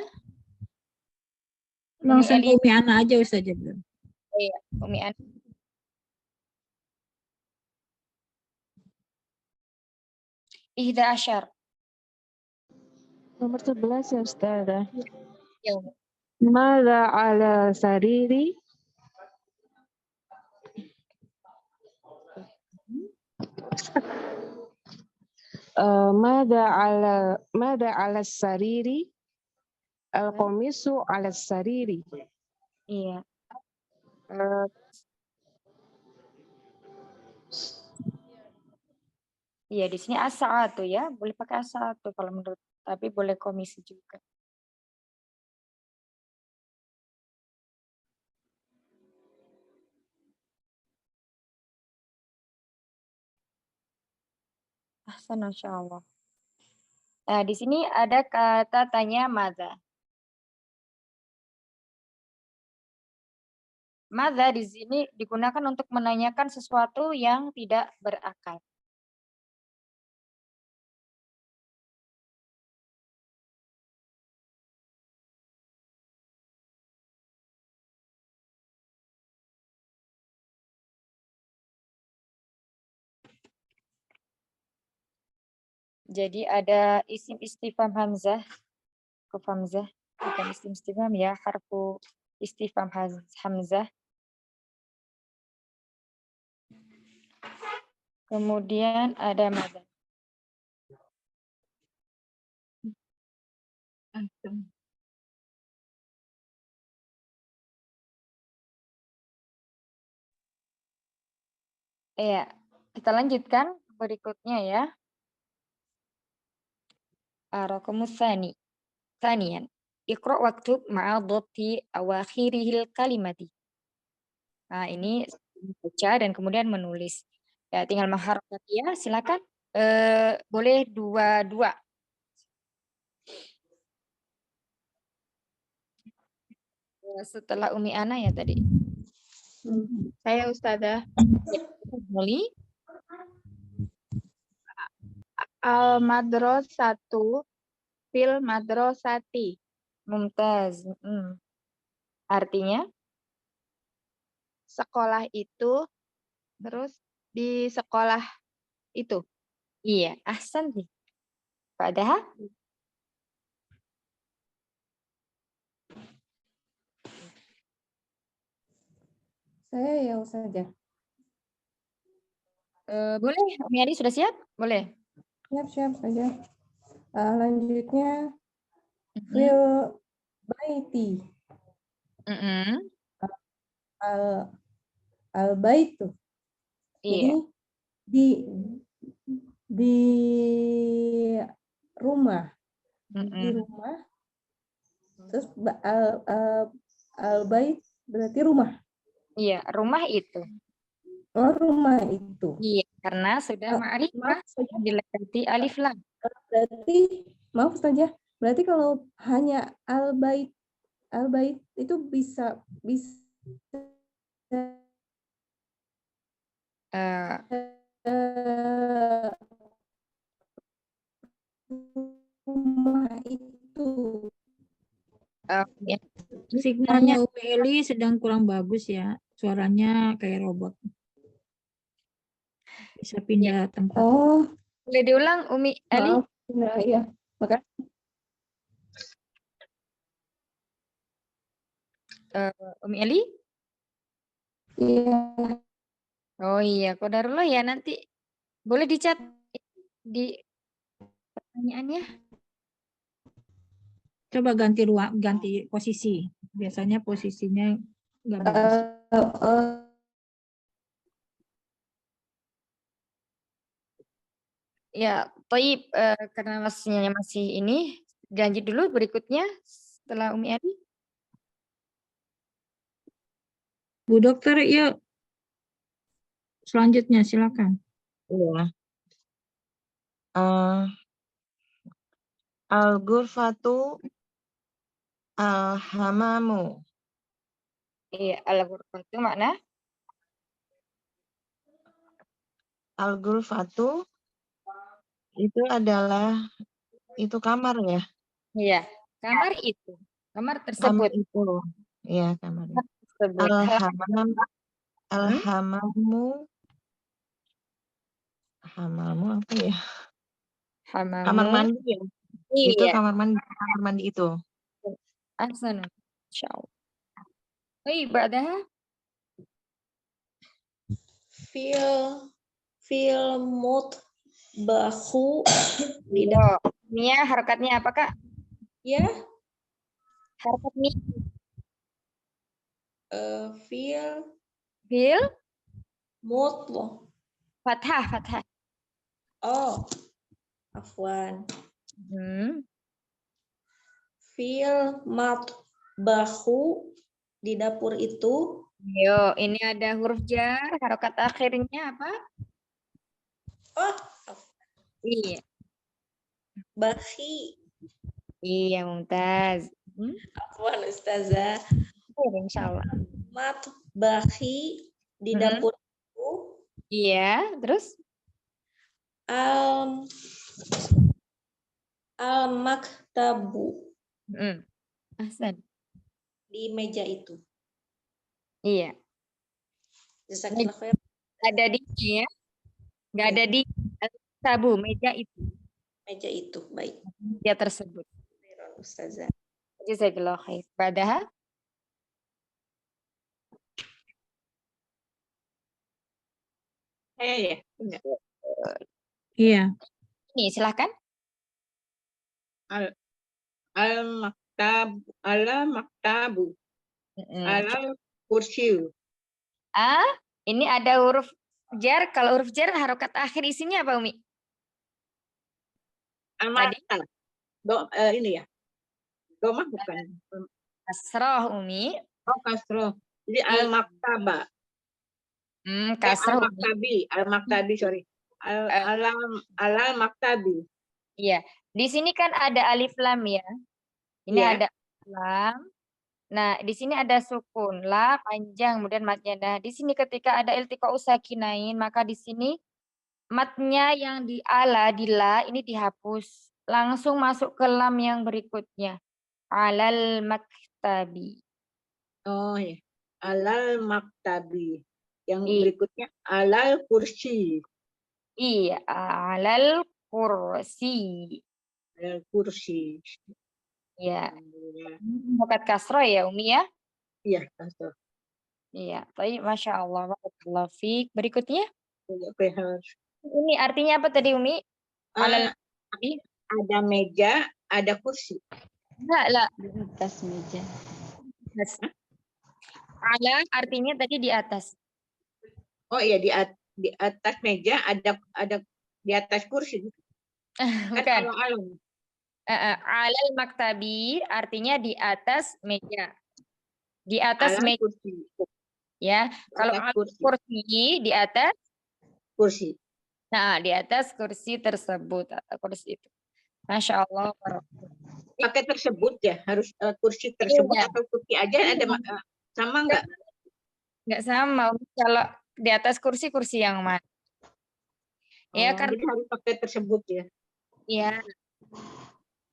Langsung Umi Eli. Umi Ana aja saja belum. Iya, Umi Ana. Ihda Asyar. Nomor 11 ya, Ustazah. Ya. Mada ala sariri. Mada ala sariri. Al-qamisu ala sariri. Iya. Iya, di sini as-sa'atu ya. Boleh pakai as-sa'atu kalau menurut, tapi boleh komisi juga. Ahsan, Masya Allah. Nah, di sini ada kata tanya madza. Madza di sini digunakan untuk menanyakan sesuatu yang tidak berakal. Jadi ada isim istifham hamzah, huruf hamzah, bukan isim istifham ya, harfu istifham hamzah. Kemudian ada madza. Iya, Kita lanjutkan berikutnya ya. Raqamus tsani. Tsaniyan. Iqra waktub ma'a dhabti awakhiril kalimati. Nah, ini baca dan kemudian menulis. Ya, tinggal mengharapkan ya, silakan. Boleh dua-dua. Setelah Umi Ana ya tadi. Saya Ustazah. Molly. Al-madrasatu fil madrasati. Mumtaz. Artinya? Sekolah itu, terus di sekolah itu. Iya, ahsan sih. Padahal Saya ya Ustazah. boleh, Umi Adi sudah siap? Boleh. Siap saja. Lanjutnya Mhm. fil baiti. Mhm. Al baitu. Iya. Jadi di rumah. Di Mhm. rumah. Terus al bait berarti rumah. Iya, rumah itu. Oh, rumah itu. Iya, karena sudah ma'rifah Maaf saja. dilekati alif lam. Berarti maaf saja. Berarti kalau hanya al bait itu bisa Eh, rumah itu. ya. Signalnya Umi Eli sedang kurang bagus ya. Suaranya kayak robot. Bisa pindah tempat. Oh, Boleh diulang, Umi Ali? maaf. Nah, iya. Makasih. Umi Ali? Iya. Oh iya, qadarullah ya nanti. Boleh dicat di pertanyaannya? Coba ganti posisi. Biasanya posisinya nggak bagus. Ya, Toib, karena masih ini, lanjut dulu berikutnya setelah Umi Ali. Bu Dokter, yuk. Selanjutnya silakan. Iya. Al-ghurfatu al-hamamu. Iya, al-ghurfah itu makna? Al-ghurfatu itu adalah itu kamar ya. Iya, kamar itu. Kamar Kamar tersebut. itu. Iya, kamar itu. Tersebut. Al-hamamu apa ya? Kamar Hamamu. mandi ya. Itu Iya. kamar mandi itu. Ahsan. Insyaallah. Baik, ba'daha Fil mutbahu di Iya. Ini harokatnya apa, Kak? ya Harokat mi. fil Fil mut fathah. oh afwan fil matbahu di dapur itu. Yo, ini ada huruf jar, harokat akhirnya apa? Oh, Iya. bahi. Iya, Mumtaz. Afwan Ustazah. Insyaallah. Matbahi di dapur itu. Iya, terus? Al-maktabu. Ahsan. Di meja itu. Iya. Jazakallah khair. Ada di ya? Nggak ada di tabu, meja itu. Meja itu, baik. Meja tersebut. Ustazah. Jazakallah khair. Ba'daha? Ya. Iya. Nih, silakan. Al-maktabu. Al-kursiyu. Ini ada huruf jar, kalau huruf jar harokat akhir isinya apa Umi? Tadi Al-Maktaba. Ini ya. Domah bukan. kasroh Umi. Oh, kasroh. Jadi al-maktaba. Kasroh Umi. Al-maktabi, sorry. Al-maktabi. Iya, di sini kan ada alif lam ya. Ini Iya. ada lam. Nah, di sini ada sukun la panjang kemudian matnya. Nah, di sini ketika ada iltiqa'u sakinain, maka di sini matnya yang di ala di la ini dihapus. Langsung masuk ke lam yang berikutnya. Alal maktabi. Oh ya. Alal maktabi. Yang Iya. berikutnya alal kursi. Iya, alal kursi. Alal kursi. Ya. Harokat kasroh ya Umi ya? Iya, kasroh. Iya, tapi Masya Allah, barakallahu fiik. Berikutnya, Behar. ini artinya apa tadi Umi? Alal Ada meja, ada kursi. Enggak lah. Di atas meja. Ala artinya tadi di atas. Oh iya, di atas meja ada di atas kursi. Bukan. Alam. Alal maktabi artinya di atas meja. Di atas Alal meja. kursi. Ya, kalau atas kursi di atas. Kursi. Nah, di atas kursi tersebut atau kursi itu. Masya Allah. Pakai tersebut ya, harus kursi tersebut Iya. atau kursi aja ada sama nggak? Nggak sama. Kalau di atas kursi yang mana? Ya, Jadi harus pakai tersebut ya. Iya.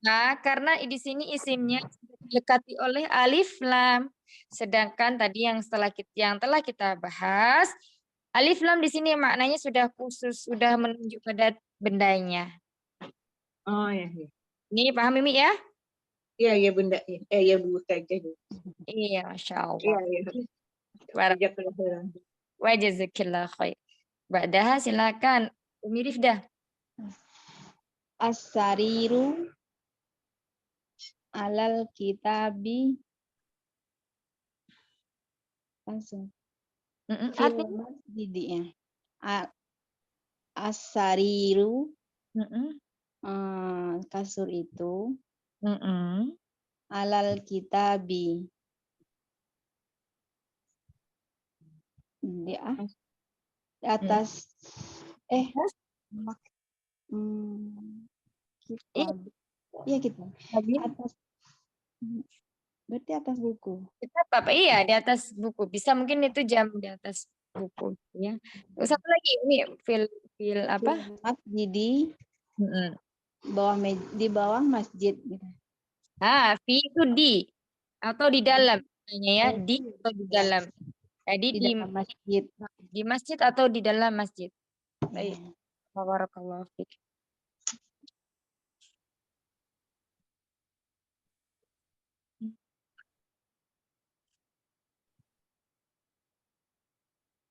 Nah, karena di sini isimnya dilekati oleh alif lam. Sedangkan tadi yang telah kita bahas, alif lam di sini maknanya sudah khusus, sudah menunjuk pada bendanya. Oh ya. Ini paham Mimi ya? Iya, ya Bunda. Ya Bu saja. Iya, Masya Allah. Iya. Wa jazakillah khair. Ba'daha silakan Umi Rifdah. As-sariru alal kitabi langsung. Artinya Masjidnya. As-sariru kasur itu alal kitabi di atas kitab. Iya kita. Atas berarti atas buku. Kitab apa? Iya, di atas buku. Bisa mungkin itu jam di atas buku ya. Satu lagi ini fil apa? Masjidi. Di bawah masjid gitu. Fi itu di atau di dalam ya, di atau di dalam. Jadi di dalam masjid. Di masjid atau di dalam masjid. Baik. Barakallahu fiik.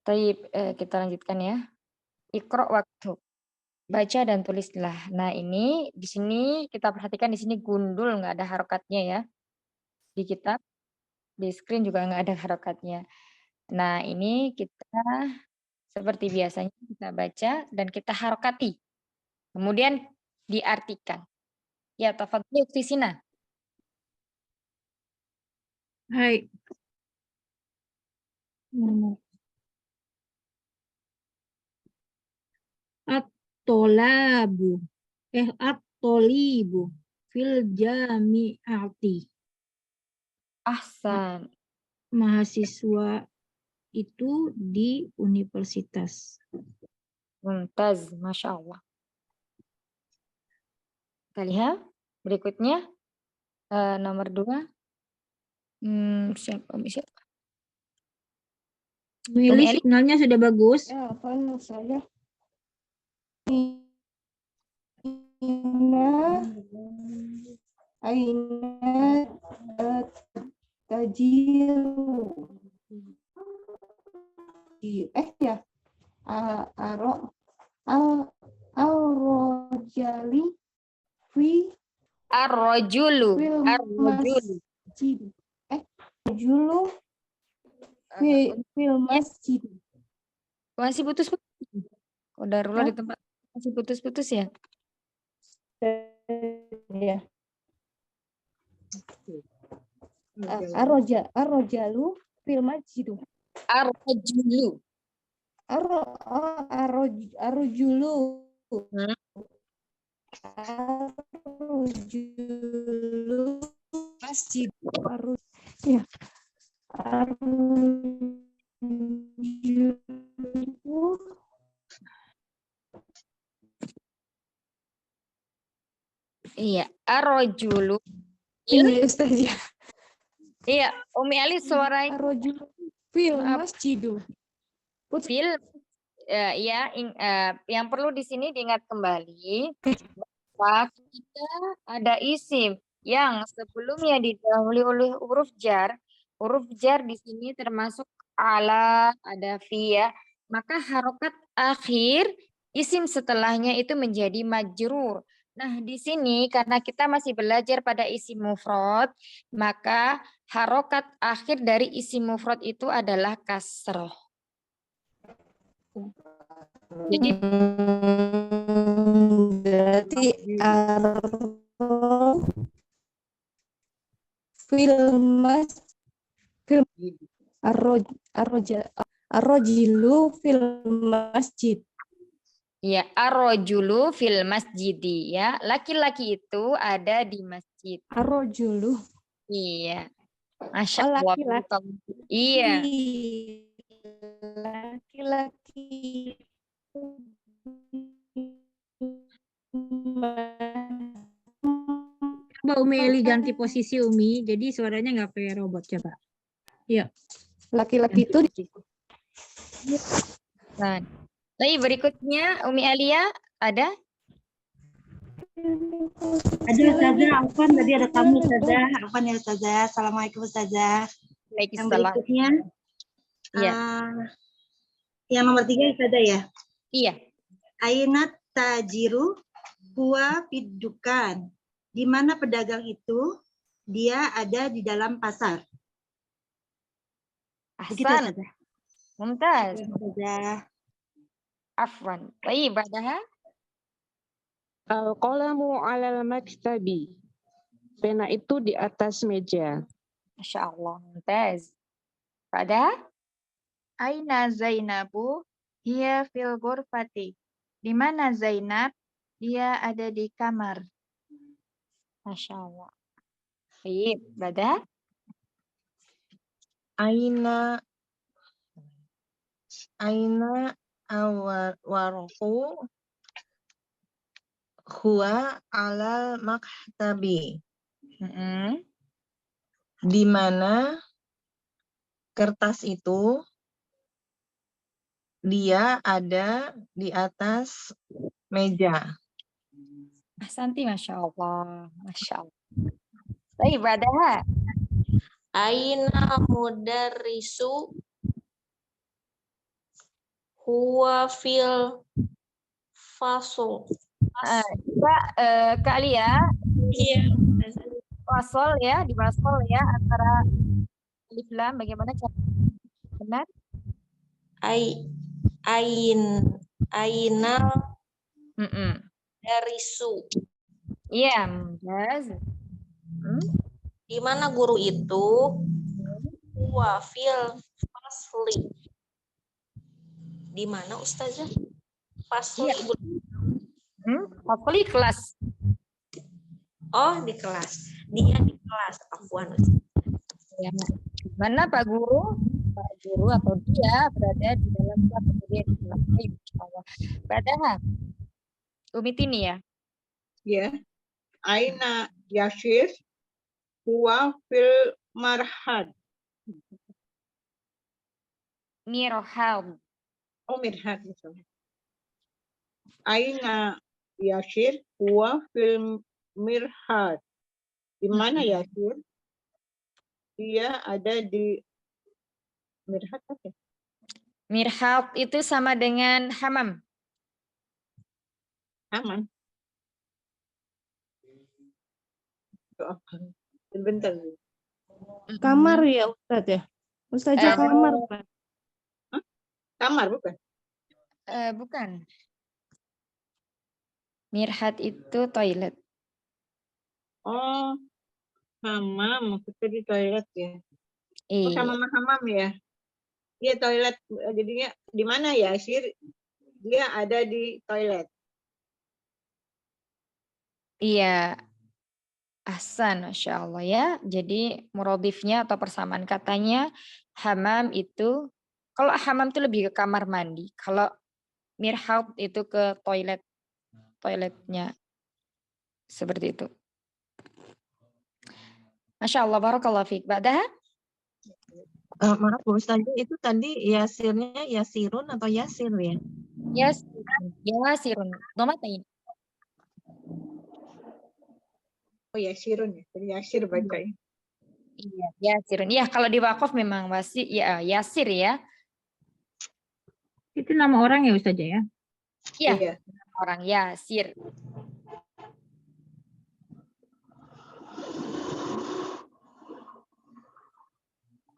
Baik, kita lanjutkan ya. Iqra waktu. Baca dan tulislah. Nah, ini di sini kita perhatikan di sini gundul, nggak ada harokatnya ya. Di kitab, di screen juga nggak ada harokatnya. Nah, ini kita seperti biasanya kita baca dan kita harokati. Kemudian diartikan. Ya, tafadhali Ukti Sina. Hai. At-tolabu. At-tolibu. Fil jami'ati. Ahsan. Mahasiswa itu di universitas. Mumtaz, Masya Allah. Kita lihat berikutnya nomor 2. Siapa? Meli, signalnya sudah bagus. Ya, apa saya? Aina tajiru. Ya. Ar-rojali fi ar-rojulu. Rojulu fil masjid. Masih putus. Qadarullah Hah? di tempat masih putus-putus ya? Ya. Arrojalu fil masjidu. Ar-rajulu. Arrojulu. Hmm. Arrojulu masjid. Ya. Arrojulu. Iya, ar-rajulu. Ini Ustazah. Iya, Umi Ali suaranya Arrojulu fil maaf, masjidu. fil yang perlu di sini diingat kembali bahwa ketika ada isim yang sebelumnya didahului oleh huruf jar di sini termasuk ala, ada fi ya, maka harokat akhir isim setelahnya itu menjadi majrur. Nah, di sini karena kita masih belajar pada isim mufrad, maka harokat akhir dari isim mufrad itu adalah kasroh. Jadi Berarti arrojilu fil masjid. ya, ar-rajulu fil masjidi ya. Laki-laki itu ada di masjid. Arrojulu. Iya. Masya Oh, Allah. laki-laki. Iya. Laki-laki. Coba Umi Eli ganti posisi Umi, jadi suaranya nggak kayak robot, coba. Yuk. Laki-laki itu Nah, tapi berikutnya Umi Alia ada? Ada Ustazah, Afwan tadi ada tamu Ustazah. Afwan ya Ustazah. Assalamualaikum Ustazah. Yang berikutnya, Iya. yang nomor 3 Ustazah ya. Iya. Ainat tajiru huwa fidukan. Di mana pedagang itu dia ada di dalam pasar. Begitu Ahsan. Ustazah. Mumtaz. Ustazah. Afwan. Baik, badaha. Al-qalamu 'alal maktabi. Pena itu di atas meja. Masya Allah. Mumtaz. Badaha. Aina Zainabu hiya fil ghurfati. Di mana Zainab? Dia ada di kamar. Masya Allah. Baik, badaha. Aina warqu huwa alal maktabi. Di mana kertas itu dia ada di atas meja. Ahsanti, Masya Allah. Masya Allah. Baik, badaha. Aina mudarrisu huwa fil fasl. Kak Lia, Iya. wasol ya, di wasol ya antara alif lam, bagaimana cara benar? Aina darisu. Iya, Mumtaz. Di mana guru itu? Huwa fil fasli. Di mana Ustazah? Fasli. Fasli kelas. Oh, di kelas. Dia di kelas. Afwan. Ya. Mana Pak Guru? Pak Guru atau dia berada di dalam kelas atau dia di kelas. Insyaallah. Badaha. Umi Tini ya? Ya. Aina Yashir huwa fil marhad. Mirhad. Oh, mirhad misalnya. Aina Yashir huwa fil mirhad. Di mana Yashir? Dia ada di mirhad apa? Mirhad itu sama dengan hamam. Aman. Sebentar. kamar ya Ustaz ya. Ustazah kamar. Kamar bukan? Bukan. Mirhat itu toilet. Oh, hamam. Kita di toilet ya. Oh, Iya. sama hamam ya. Iya toilet. Jadinya di mana ya, Sir? Dia ada di toilet. Iya. Ahsan, Masya Allah ya. Jadi muradifnya atau persamaan katanya hamam itu, kalau hamam itu lebih ke kamar mandi. Kalau mirhat itu ke toiletnya. Seperti itu. Masya Allah, barakallah fiik. Ba'daha? Maaf Bu Ustazah, itu tadi yasirnya yasirun atau yasir ya? Yasirun. Domatain. Oh ya, Sirun ya. Jadi Yasir bacanya. Iya, yasirun. Iya, kalau di wakaf memang masih ya yasir ya. Itu nama orang ya Ustazah ya? Iya, Iya. orang yasir.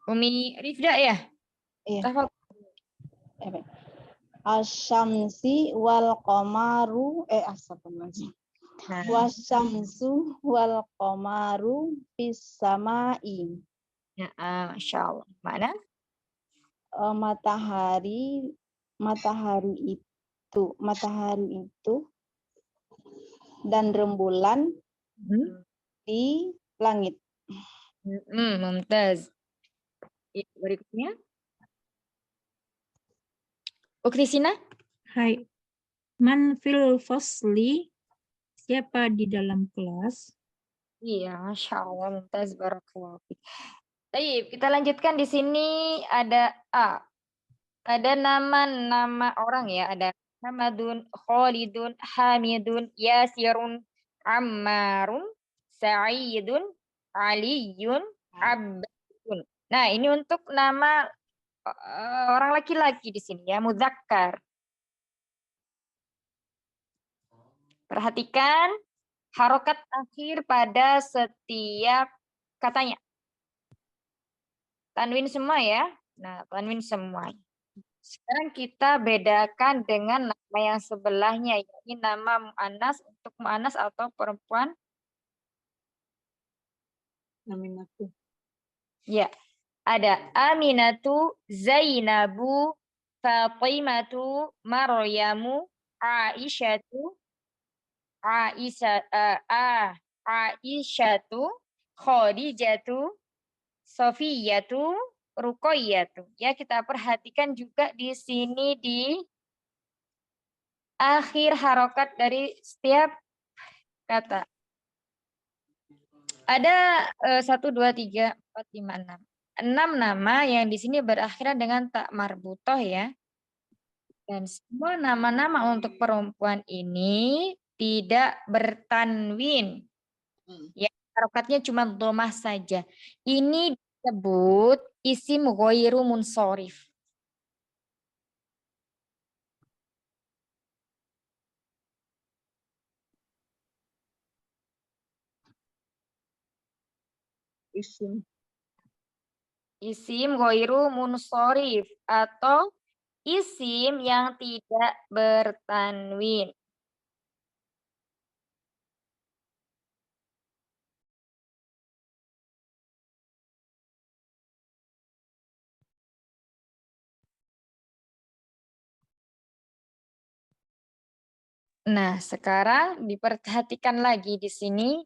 Umi Rifda ya? Iya. Tafadhol. Asyamsi wal qamaru astagfirullahaladzim. Wasyamsu wal qamaru fis samai. Ya, Masya Allah. Mana? Matahari itu dan rembulan di langit. Mumtaz. Berikutnya. Ukti Sina? Hai. Man fil fasli, siapa di dalam kelas? Iya, Masya Allah, mumtaz, barakallahu fiik. Baik, kita lanjutkan di sini ada A. Ada nama-nama orang ya, ada Hamadun, Khalidun, Hamidun, Yasirun, Ammarun, Sa'idun, Aliyun, Abbadun. Nah, ini untuk nama orang laki-laki di sini ya, mudzakkar. Perhatikan harokat akhir pada setiap katanya. Tanwin semua ya. Nah, tanwin semua. Sekarang kita bedakan dengan nama yang sebelahnya, yakni nama mu'annas untuk mu'annas atau perempuan. Aminatu. Ya, ada Aminatu, Zainabu, Fatimatu, Maryamu, Aisyatu, Aisyatu, Khadijatu, Sofiyatu, Ruqayyatu. Ya, kita perhatikan juga di sini di akhir harokat dari setiap kata. Ada 1, 2, 3, 4, 5, 6. 6 nama yang di sini berakhiran dengan tak marbutoh ya. Dan semua nama-nama untuk perempuan ini tidak bertanwin. Ya, harokatnya cuma dhamah saja. Ini disebut isim ghairu munsorif. Isim ghairu munsorif atau isim yang tidak bertanwin. Nah, sekarang diperhatikan lagi di sini.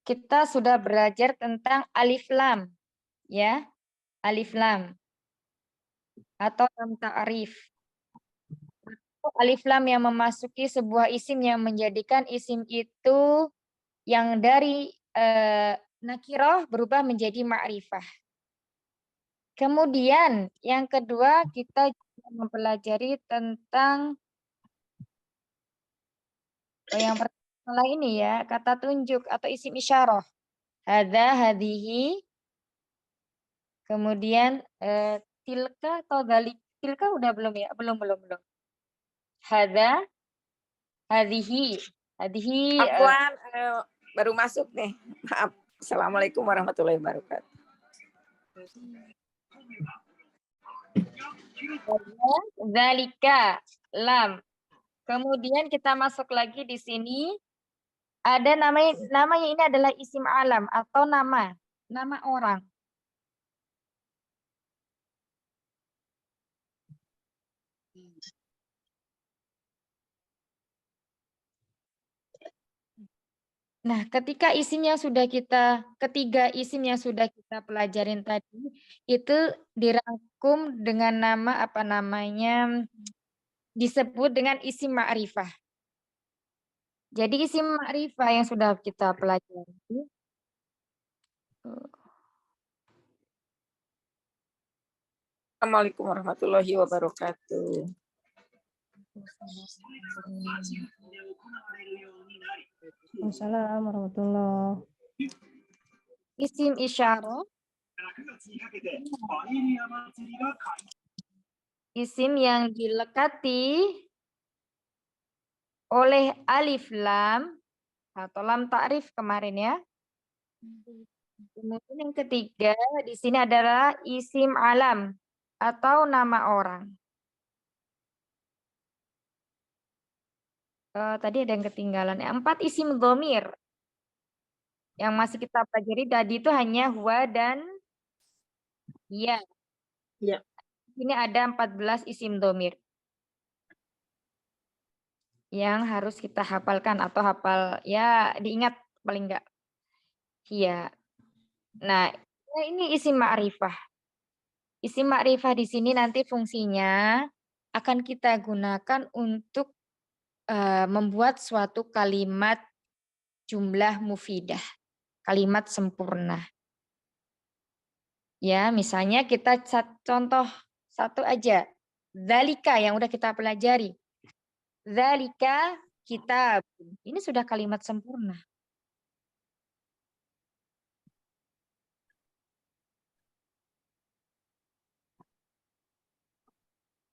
Kita sudah belajar tentang alif lam, ya. Alif lam atau lam ta'rif. Alif lam yang memasuki sebuah isim yang menjadikan isim itu yang dari nakirah berubah menjadi ma'rifah. Kemudian yang kedua kita juga mempelajari tentang yang pertama ini ya, kata tunjuk atau isim isyarah. Hadza, hadhihi. Kemudian tilka atau dalik. Tilka udah belum ya? Belum. Hadza, hadhihi. Hadhihi. Afwan, baru masuk nih. Maaf. Assalamualaikum warahmatullahi wabarakatuh. Zalika, lam. Kemudian kita masuk lagi di sini. Ada namanya ini adalah isim alam atau nama orang. Nah, ketiga isim yang sudah kita pelajarin tadi, itu dirangkum dengan nama apa namanya, disebut dengan isim ma'rifah. Jadi isim ma'rifah yang sudah kita pelajari. Assalamualaikum warahmatullahi wabarakatuh. Waalaikumsalam warahmatullahi. Isim isyarah. Isim yang dilekati oleh alif lam atau lam ta'rif kemarin ya. Kemudian yang ketiga di sini adalah isim alam atau nama orang. Tadi ada yang ketinggalan. 4 isim dhamir. Yang masih kita pelajari tadi itu hanya huwa dan ya. Ya. Ini ada 14 isim dhamir. Yang harus kita hafalkan atau hafal ya diingat paling enggak. Iya. Nah, ini isim ma'rifah. Isim ma'rifah di sini nanti fungsinya akan kita gunakan untuk membuat suatu kalimat jumlah mufidah, kalimat sempurna. Ya, misalnya kita contoh satu aja, dzalika yang udah kita pelajari. Dzalika kitab. Ini sudah kalimat sempurna.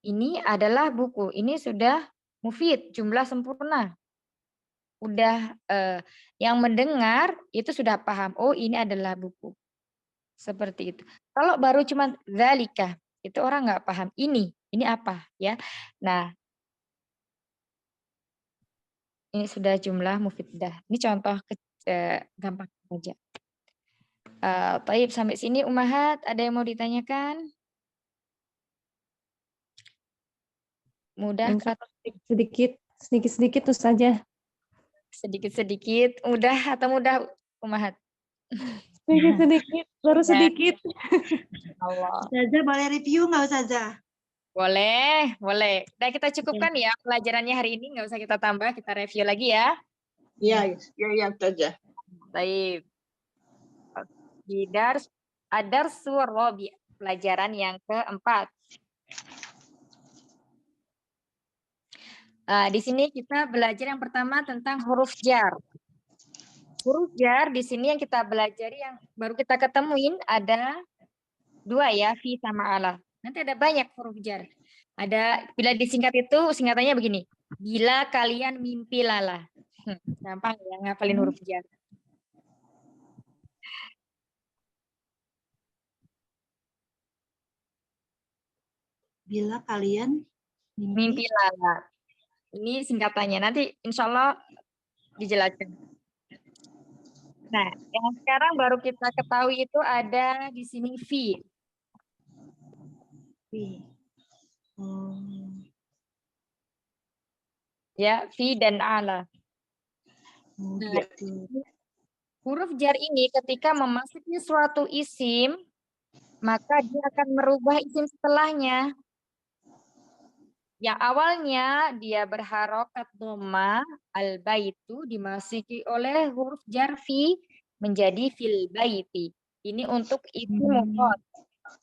Ini adalah buku. Ini sudah mufid, jumlah sempurna. Udah yang mendengar itu sudah paham. Oh, ini adalah buku. Seperti itu. Kalau baru cuma dzalika, itu orang nggak paham. Ini apa ya? Nah, ini sudah jumlah mufidah. Ini contoh gampang saja. Taib sampai sini Ummahat, ada yang mau ditanyakan? Mudah atau sedikit tuh saja. Sedikit-sedikit, mudah atau mudah Ummahat? Sedikit, baru sedikit. Allah. Ustazah boleh review nggak Ustazah? Boleh. Nah, kita cukupkan ya pelajarannya hari ini, nggak usah kita tambah, kita review lagi ya. Iya, Ustazah. Baik. Di Ad-Darsu Rabi', pelajaran yang keempat. Di sini kita belajar yang pertama tentang huruf jar. Huruf jar di sini yang kita belajar yang baru kita ketemuin ada 2 ya, fi sama ala. Nanti ada banyak huruf jar. Ada bila disingkat itu singkatannya begini. Bila kalian mimpi lala. Gampang ya ngapalin huruf jar. Bila kalian mimpi lala. Ini singkatannya. Nanti insya Allah dijelaskan. Nah, yang sekarang baru kita ketahui itu ada di sini fi. Ya, fi dan ala. Nah, huruf jar ini ketika memasuki suatu isim, maka dia akan merubah isim setelahnya. Yang awalnya dia berharokat dhamma, al-baitu dimasuki oleh huruf jar fi menjadi fil baiti. Ini untuk isim mufrad.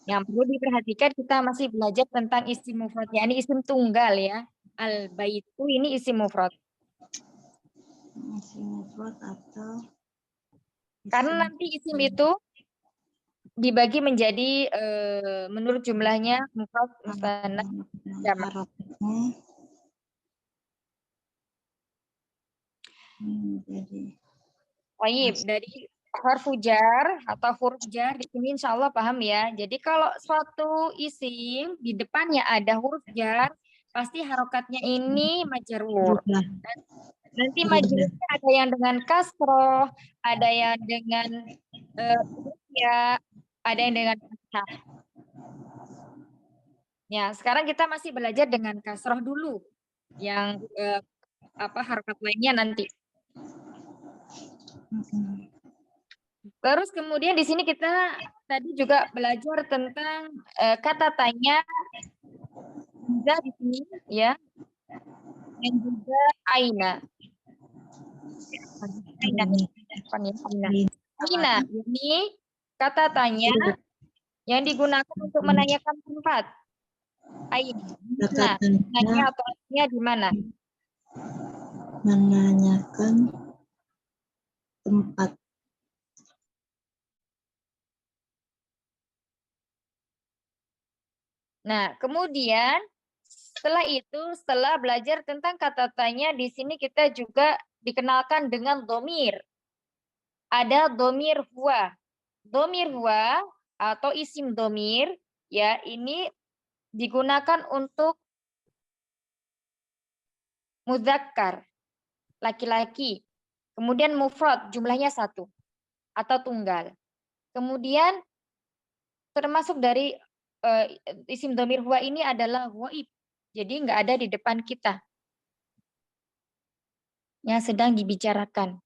Yang perlu diperhatikan kita masih belajar tentang isim mufrad. Ya, ini isim tunggal ya. Al-baitu ini isim mufrad. Isim mufrad atau karena nanti isim itu dibagi menjadi menurut jumlahnya mufrad, musanna, jamak. Baik, dari huruf jar atau huruf jar di sini insya Allah paham ya. Jadi kalau suatu isim di depannya ada huruf jar, pasti harokatnya ini majrur. Jumlah. Nanti Iya, majrurnya ada yang dengan kasroh, ada yang dengan ya, ada yang dengan fathah. Ya, sekarang kita masih belajar dengan kasroh dulu. Yang harokat lainnya nanti. Terus kemudian di sini kita tadi juga belajar tentang kata tanya di sini ya, dan juga aina. Aina ini kata tanya yang digunakan untuk menanyakan tempat. Aina. Nah, tanya atau artinya di mana? Menanyakan tempat. Nah, kemudian setelah belajar tentang kata tanya, di sini kita juga dikenalkan dengan domir. Ada domir huwa. Domir huwa atau isim domir, ya ini digunakan untuk mudzakkar, laki-laki. Kemudian mufrad, jumlahnya 1 atau tunggal. Kemudian termasuk dari isim domir huwa ini adalah ghaib. Jadi nggak ada di depan kita yang sedang dibicarakan.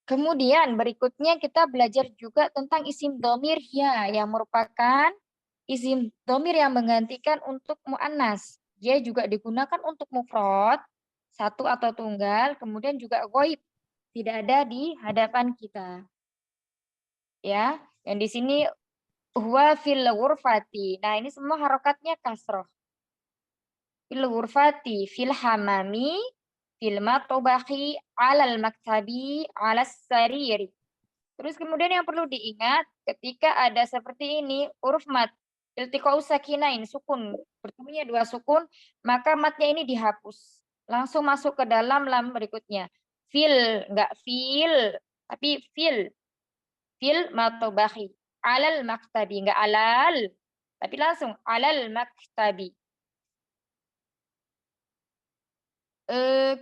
Kemudian berikutnya kita belajar juga tentang isim domir ya, yang merupakan isim domir yang menggantikan untuk mu'annas. Dia juga digunakan untuk mufrad, 1 atau tunggal, kemudian juga ghaib, tidak ada di hadapan kita. Ya, dan di sini huwa fil ghurfati. Nah, ini semua harokatnya kasroh. Fil ghurfati, fil hamami, fil matbahi, alal maktabi, alas sariri. Terus kemudian yang perlu diingat ketika ada seperti ini, huruf mat, iltiqa'u sakinain, sukun, bertemunya 2 sukun, maka matnya ini dihapus. Langsung masuk ke dalam lam berikutnya. Fil, enggak fil, tapi fil. Fil matbahi. Alal maktabi, enggak alal, tapi langsung alal maktabi.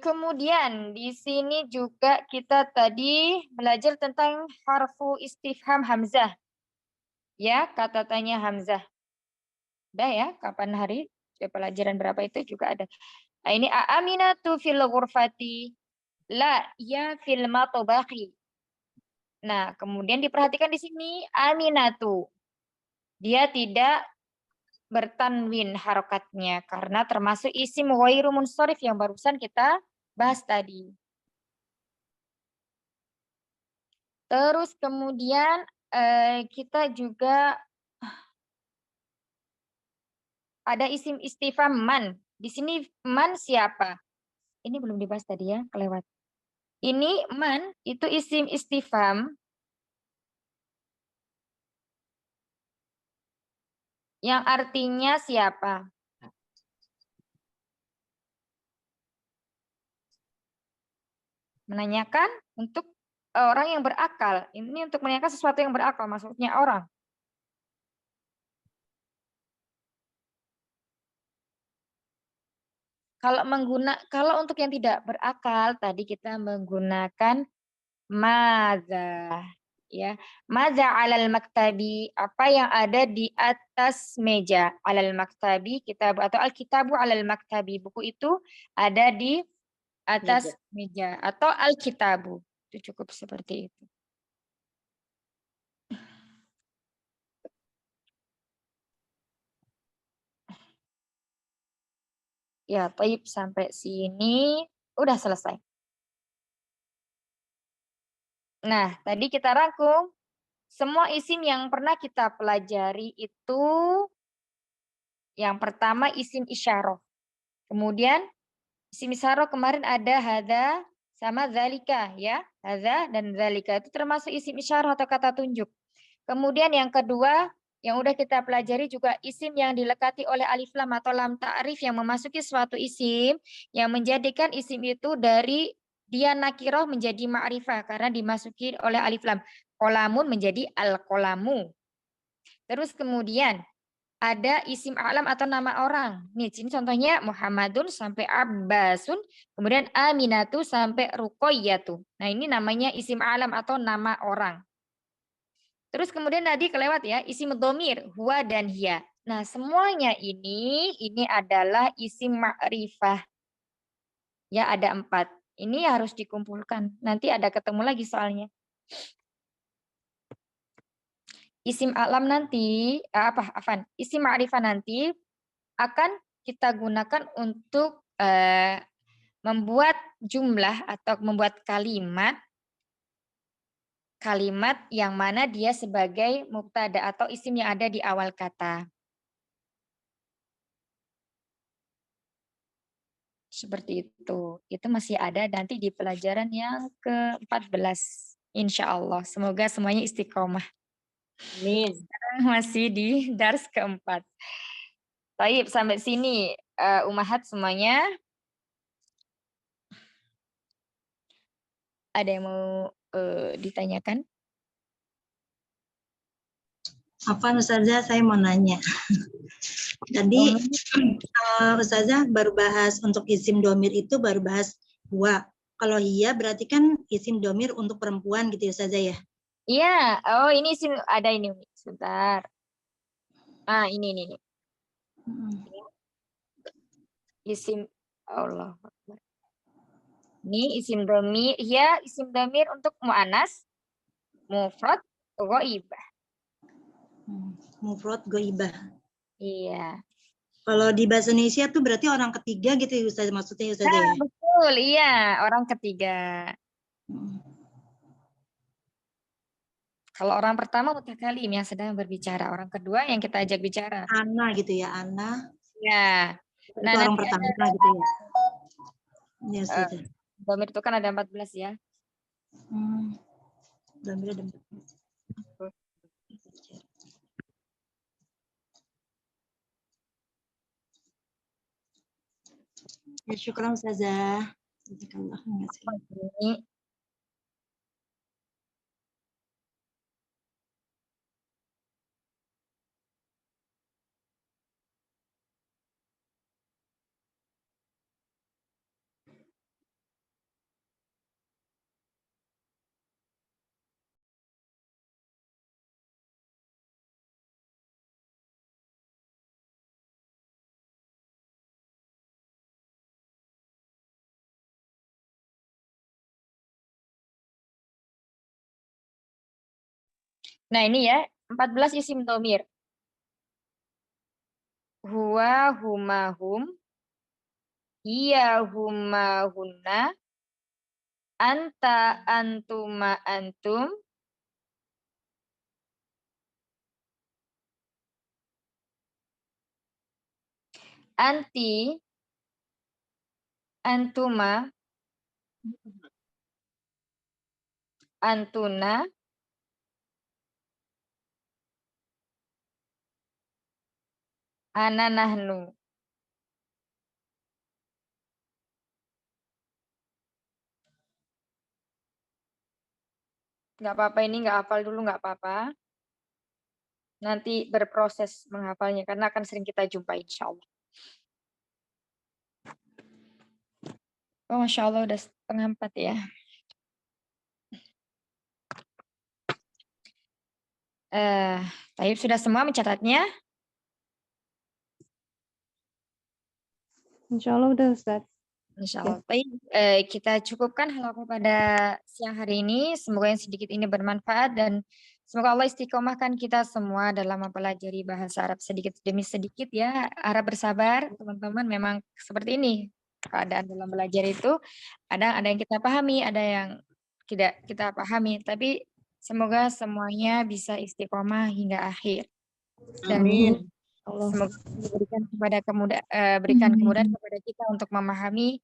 Kemudian di sini juga kita tadi belajar tentang harfu istifham hamzah. Ya, kata tanya hamzah. Udah ya, kapan hari pelajaran berapa itu juga ada. Nah, ini aminatu fil ghurfati. La ya fil matbaqi. Nah, kemudian diperhatikan di sini aminatu. Dia tidak bertanwin harokatnya karena termasuk isim ghairu munsharif yang barusan kita bahas tadi. Terus kemudian kita juga ada isim istifham man. Di sini man siapa? Ini belum dibahas tadi ya, kelewat. Ini man itu isim istifham yang artinya siapa? Menanyakan untuk orang yang berakal. Ini untuk menanyakan sesuatu yang berakal, maksudnya orang. Kalau untuk yang tidak berakal tadi kita menggunakan madza, ya. Madza 'alal maktabi, apa yang ada di atas meja. 'Alal maktabi kitab atau al-kitabu 'alal maktabi, buku itu ada di atas meja atau al-kitabu. Itu cukup seperti itu. Ya, baik, sampai sini udah selesai. Nah, tadi kita rangkum semua isim yang pernah kita pelajari itu yang pertama isim isyarah. Kemudian isim isyarah kemarin ada hadza sama zalika ya. Hadza dan zalika itu termasuk isim isyarah atau kata tunjuk. Kemudian yang kedua yang udah kita pelajari juga isim yang dilekati oleh alif lam atau lam ta'rif yang memasuki suatu isim yang menjadikan isim itu dari dia nakirah menjadi ma'rifah karena dimasuki oleh alif lam. Qolamun menjadi al-qolamu. Terus kemudian ada isim alam atau nama orang. Nih, sini contohnya Muhammadun sampai Abbasun, kemudian Aminatu sampai Ruqayyatu. Nah, ini namanya isim alam atau nama orang. Terus kemudian tadi kelewat ya, isim dhamir, huwa dan hiya. Nah, semuanya ini adalah isim ma'rifah. Ya, ada 4. Ini harus dikumpulkan. Nanti ada ketemu lagi soalnya. Isim alam nanti, isim ma'rifah nanti akan kita gunakan untuk membuat jumlah atau membuat kalimat yang mana dia sebagai mubtada atau isim yang ada di awal kata. Seperti itu. Itu masih ada nanti di pelajaran yang ke-14. Insya Allah. Semoga semuanya istiqomah. Amin. Sekarang masih di dars ke-4. Baik, sampai sini Umahat semuanya. Ada yang mau ditanyakan? Afwan Ustazah, saya mau nanya. Tadi Ustazah baru bahas untuk isim domir itu baru bahas huwa. Kalau hiya berarti kan isim domir untuk perempuan gitu ya Ustazah ya? Iya, oh ini isim ada ini sebentar. Ini. Isim Allah. Ini isim domir, ya isim domir untuk mu'anas, mufrad, ghaibah. Mufrad ghaibah. Iya. Kalau di bahasa Indonesia tuh berarti orang ketiga gitu ya Ustazah, maksudnya Ustazah ya? Betul, iya, orang ketiga. Kalau orang pertama mutakalim yang sedang berbicara, orang kedua yang kita ajak bicara. Ana gitu ya, Ana. Ya. Itu orang pertama gitu ya. Ya Ustazah. Domir itu kan ada 14 ya. Domir ada 14. Ya syukran Ustazah. Nah ini ya, 14 isim domir. Huwa, huma, hum. Iya, huma, hunna. Anta, antuma, antum. Anti, antuma, antuna. Ana, nahnu. Nggak apa-apa, ini nggak hafal dulu, nggak apa-apa. Nanti berproses menghafalnya, karena akan sering kita jumpa insya Allah. Oh, Masya Allah, udah 3:30 ya. Taib sudah semua mencatatnya? Insya Allah udah Ustaz. Insya Allah. Baik, kita cukupkan halaqah pada siang hari ini. Semoga yang sedikit ini bermanfaat dan semoga Allah istiqomahkan kita semua dalam mempelajari bahasa Arab sedikit demi sedikit ya. Harap bersabar teman-teman. Memang seperti ini keadaan dalam belajar itu. Ada yang kita pahami, ada yang tidak kita pahami. Tapi semoga semuanya bisa istiqomah hingga akhir. Dan semoga berikan kemudahan kepada kita untuk memahami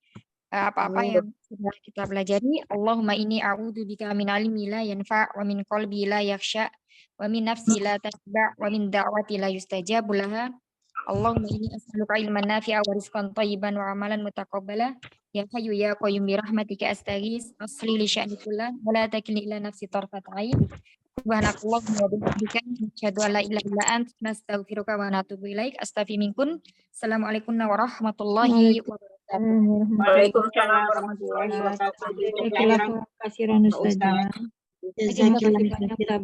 apa-apa yang sudah kita pelajari. Allahumma inni a'udzubika min ilmi la yanfa' wa min qalbi la yakhsha wa min nafsi la tashba' wa min da'wati la yustajabu laha. Allahumma inni as'aluka ilman nafi'a wa rizqan thayyiban wa amalan mutaqabbala. Ya hayyu ya qayyum bi rahmatika astaghits asli li sya'ni kullah wa la takilni ila nafsi tarfat 'ain. Subhanakallahumma wa bihamdika asyhadu an la ilaha illa anta nastaghfiruka wa natubu ilaik. Astaghfiru minkum. Assalamualaikum warahmatullahi wabarakatuh. Waalaikumsalam warahmatullahi wabarakatuh. Jazakallahu khairan Ustazah. Jazakallah. Kita